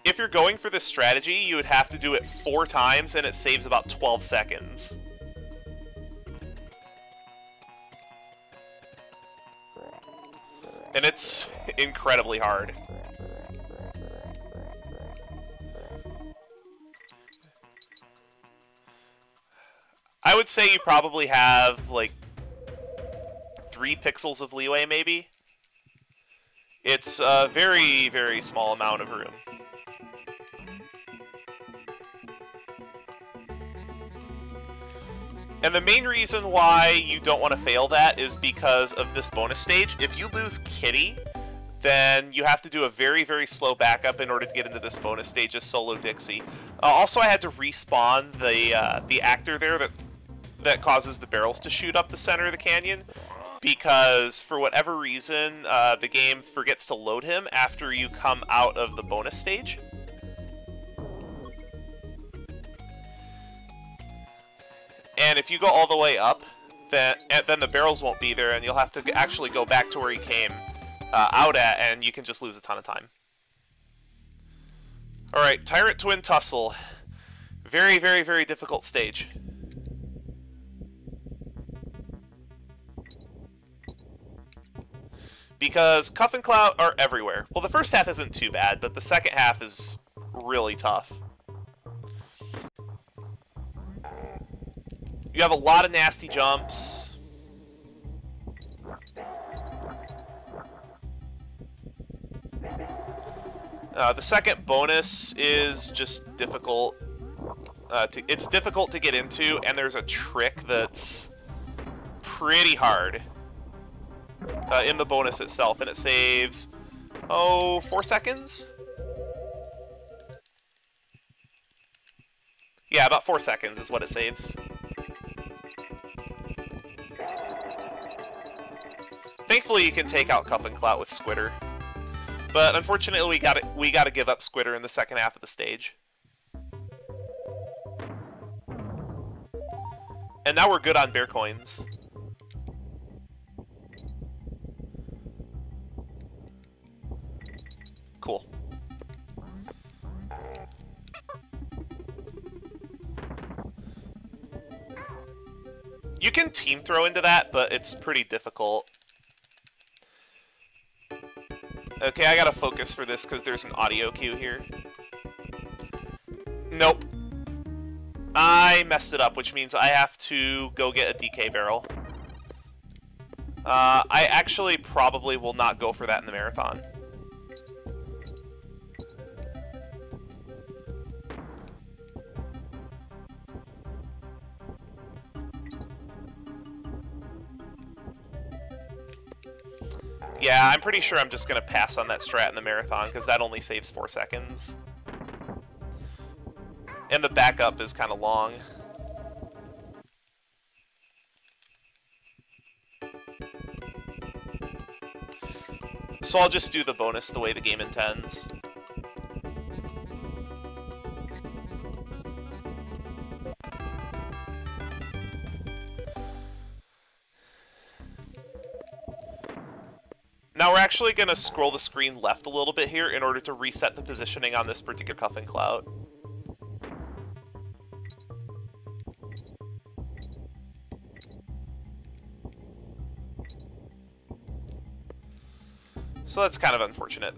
If you're going for this strategy, you would have to do it 4 times, and it saves about 12 seconds. And it's incredibly hard. I would say you probably have, like, 3 pixels of leeway, maybe. It's a very, very small amount of room. And the main reason why you don't want to fail that is because of this bonus stage. If you lose Kitty, then you have to do a very, very slow backup in order to get into this bonus stage as Solo Dixie. Also, I had to respawn the actor there that causes the barrels to shoot up the center of the canyon, because for whatever reason, the game forgets to load him after you come out of the bonus stage. And if you go all the way up, then the barrels won't be there, and you'll have to actually go back to where you came out at, and you can just lose a ton of time. Alright, Tyrant Twin Tussle. Very, very, very difficult stage. Because Cuff and Clout are everywhere. Well, the first half isn't too bad, but the second half is really tough. You have a lot of nasty jumps. The second bonus is just difficult. It's difficult to get into, and there's a trick that's pretty hard in the bonus itself, and it saves, 4 seconds? Yeah, about 4 seconds is what it saves. Thankfully, you can take out Cuff and Clout with Squitter. But unfortunately, we gotta give up Squitter in the second half of the stage. And now we're good on bear coins. Cool. You can team throw into that, but it's pretty difficult. Okay, I gotta focus for this because there's an audio cue here. Nope. I messed it up, which means I have to go get a DK barrel. I actually probably will not go for that in the marathon. Yeah, I'm pretty sure I'm just going to pass on that strat in the marathon, because that only saves 4 seconds. And the backup is kind of long. So I'll just do the bonus the way the game intends. Now we're actually going to scroll the screen left a little bit here in order to reset the positioning on this particular Cuff and Clout. So that's kind of unfortunate.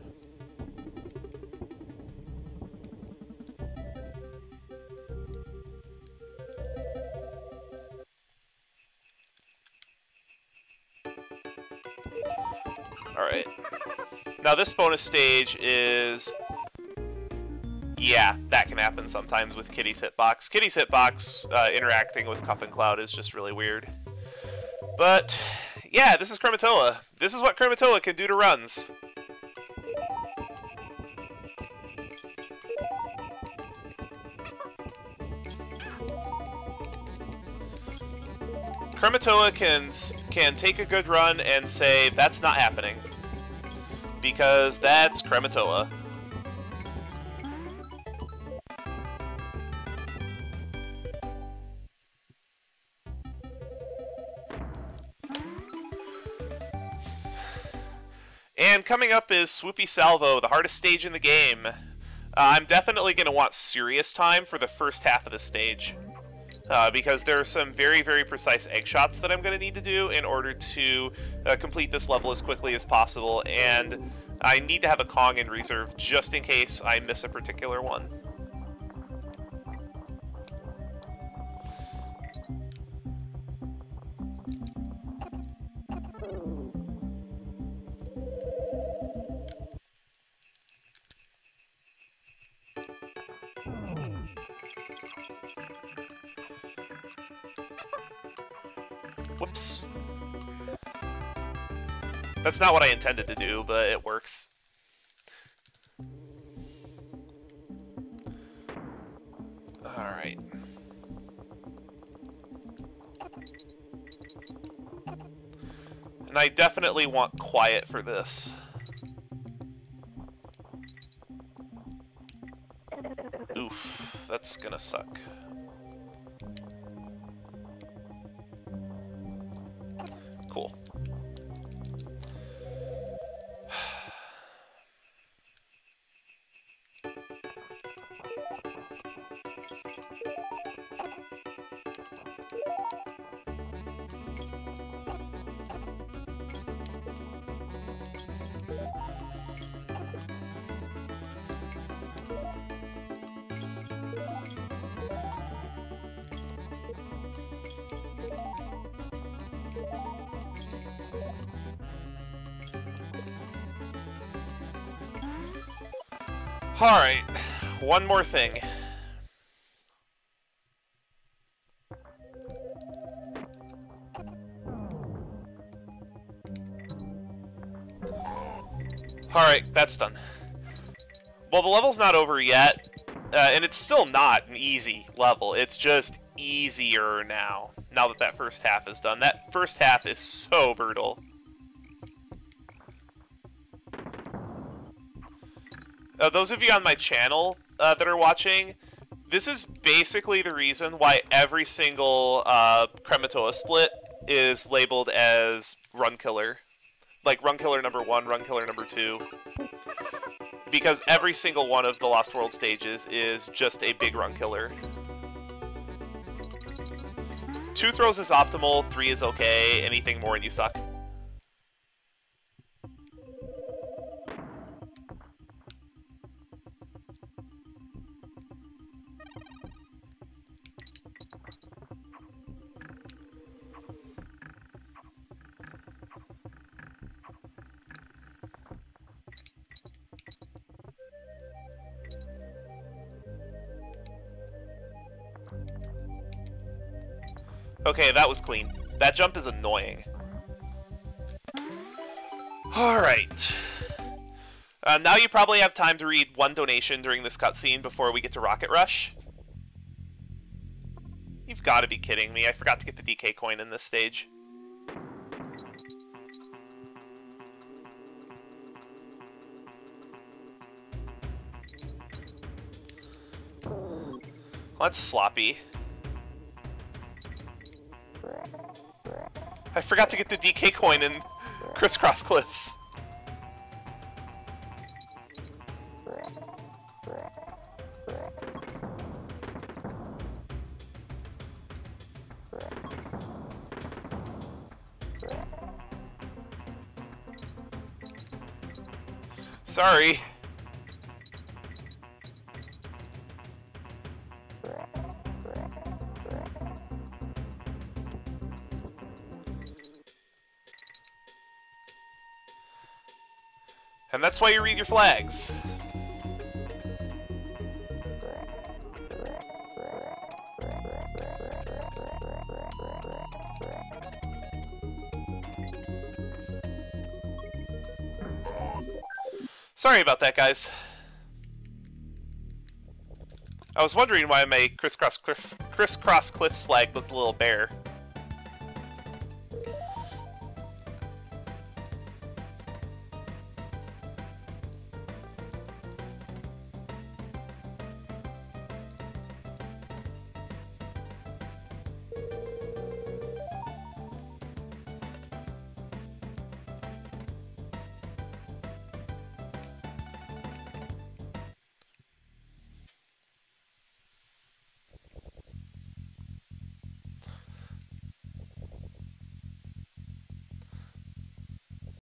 Alright. Now this bonus stage is... yeah, that can happen sometimes with Kitty's hitbox. Kitty's hitbox interacting with Cuff and Clout is just really weird. But, yeah, this is Krematoa. This is what Krematoa can do to runs. Krematoa can take a good run and say, that's not happening. Because that's Krematoa. And coming up is Swoopy Salvo, the hardest stage in the game. I'm definitely going to want serious time for the first half of the stage. Because there are some very, very precise egg shots that I'm going to need to do in order to complete this level as quickly as possible, and I need to have a Kong in reserve just in case I miss a particular one. Whoops. That's not what I intended to do, but it works. Alright. And I definitely want quiet for this. Oof, that's gonna suck. Cool. Alright, one more thing. Alright, that's done. Well, the level's not over yet, and it's still not an easy level. It's just easier now that that first half is done. That first half is so brutal. Those of you on my channel that are watching, this is basically the reason why every single Krematoa split is labeled as Run Killer. Like Run Killer number 1, Run Killer number 2. Because every single one of the Lost World stages is just a big Run Killer. 2 throws is optimal, 3 is okay, anything more and you suck. Okay, that was clean. That jump is annoying. Alright. Now you probably have time to read one donation during this cutscene before we get to Rocket Rush. You've got to be kidding me. I forgot to get the DK coin in this stage. Well, that's sloppy. I forgot to get the DK coin in Crisscross Cliffs. Sorry. And that's why you read your flags. Sorry about that, guys. I was wondering why my Crisscross Cliffs flag looked a little bare.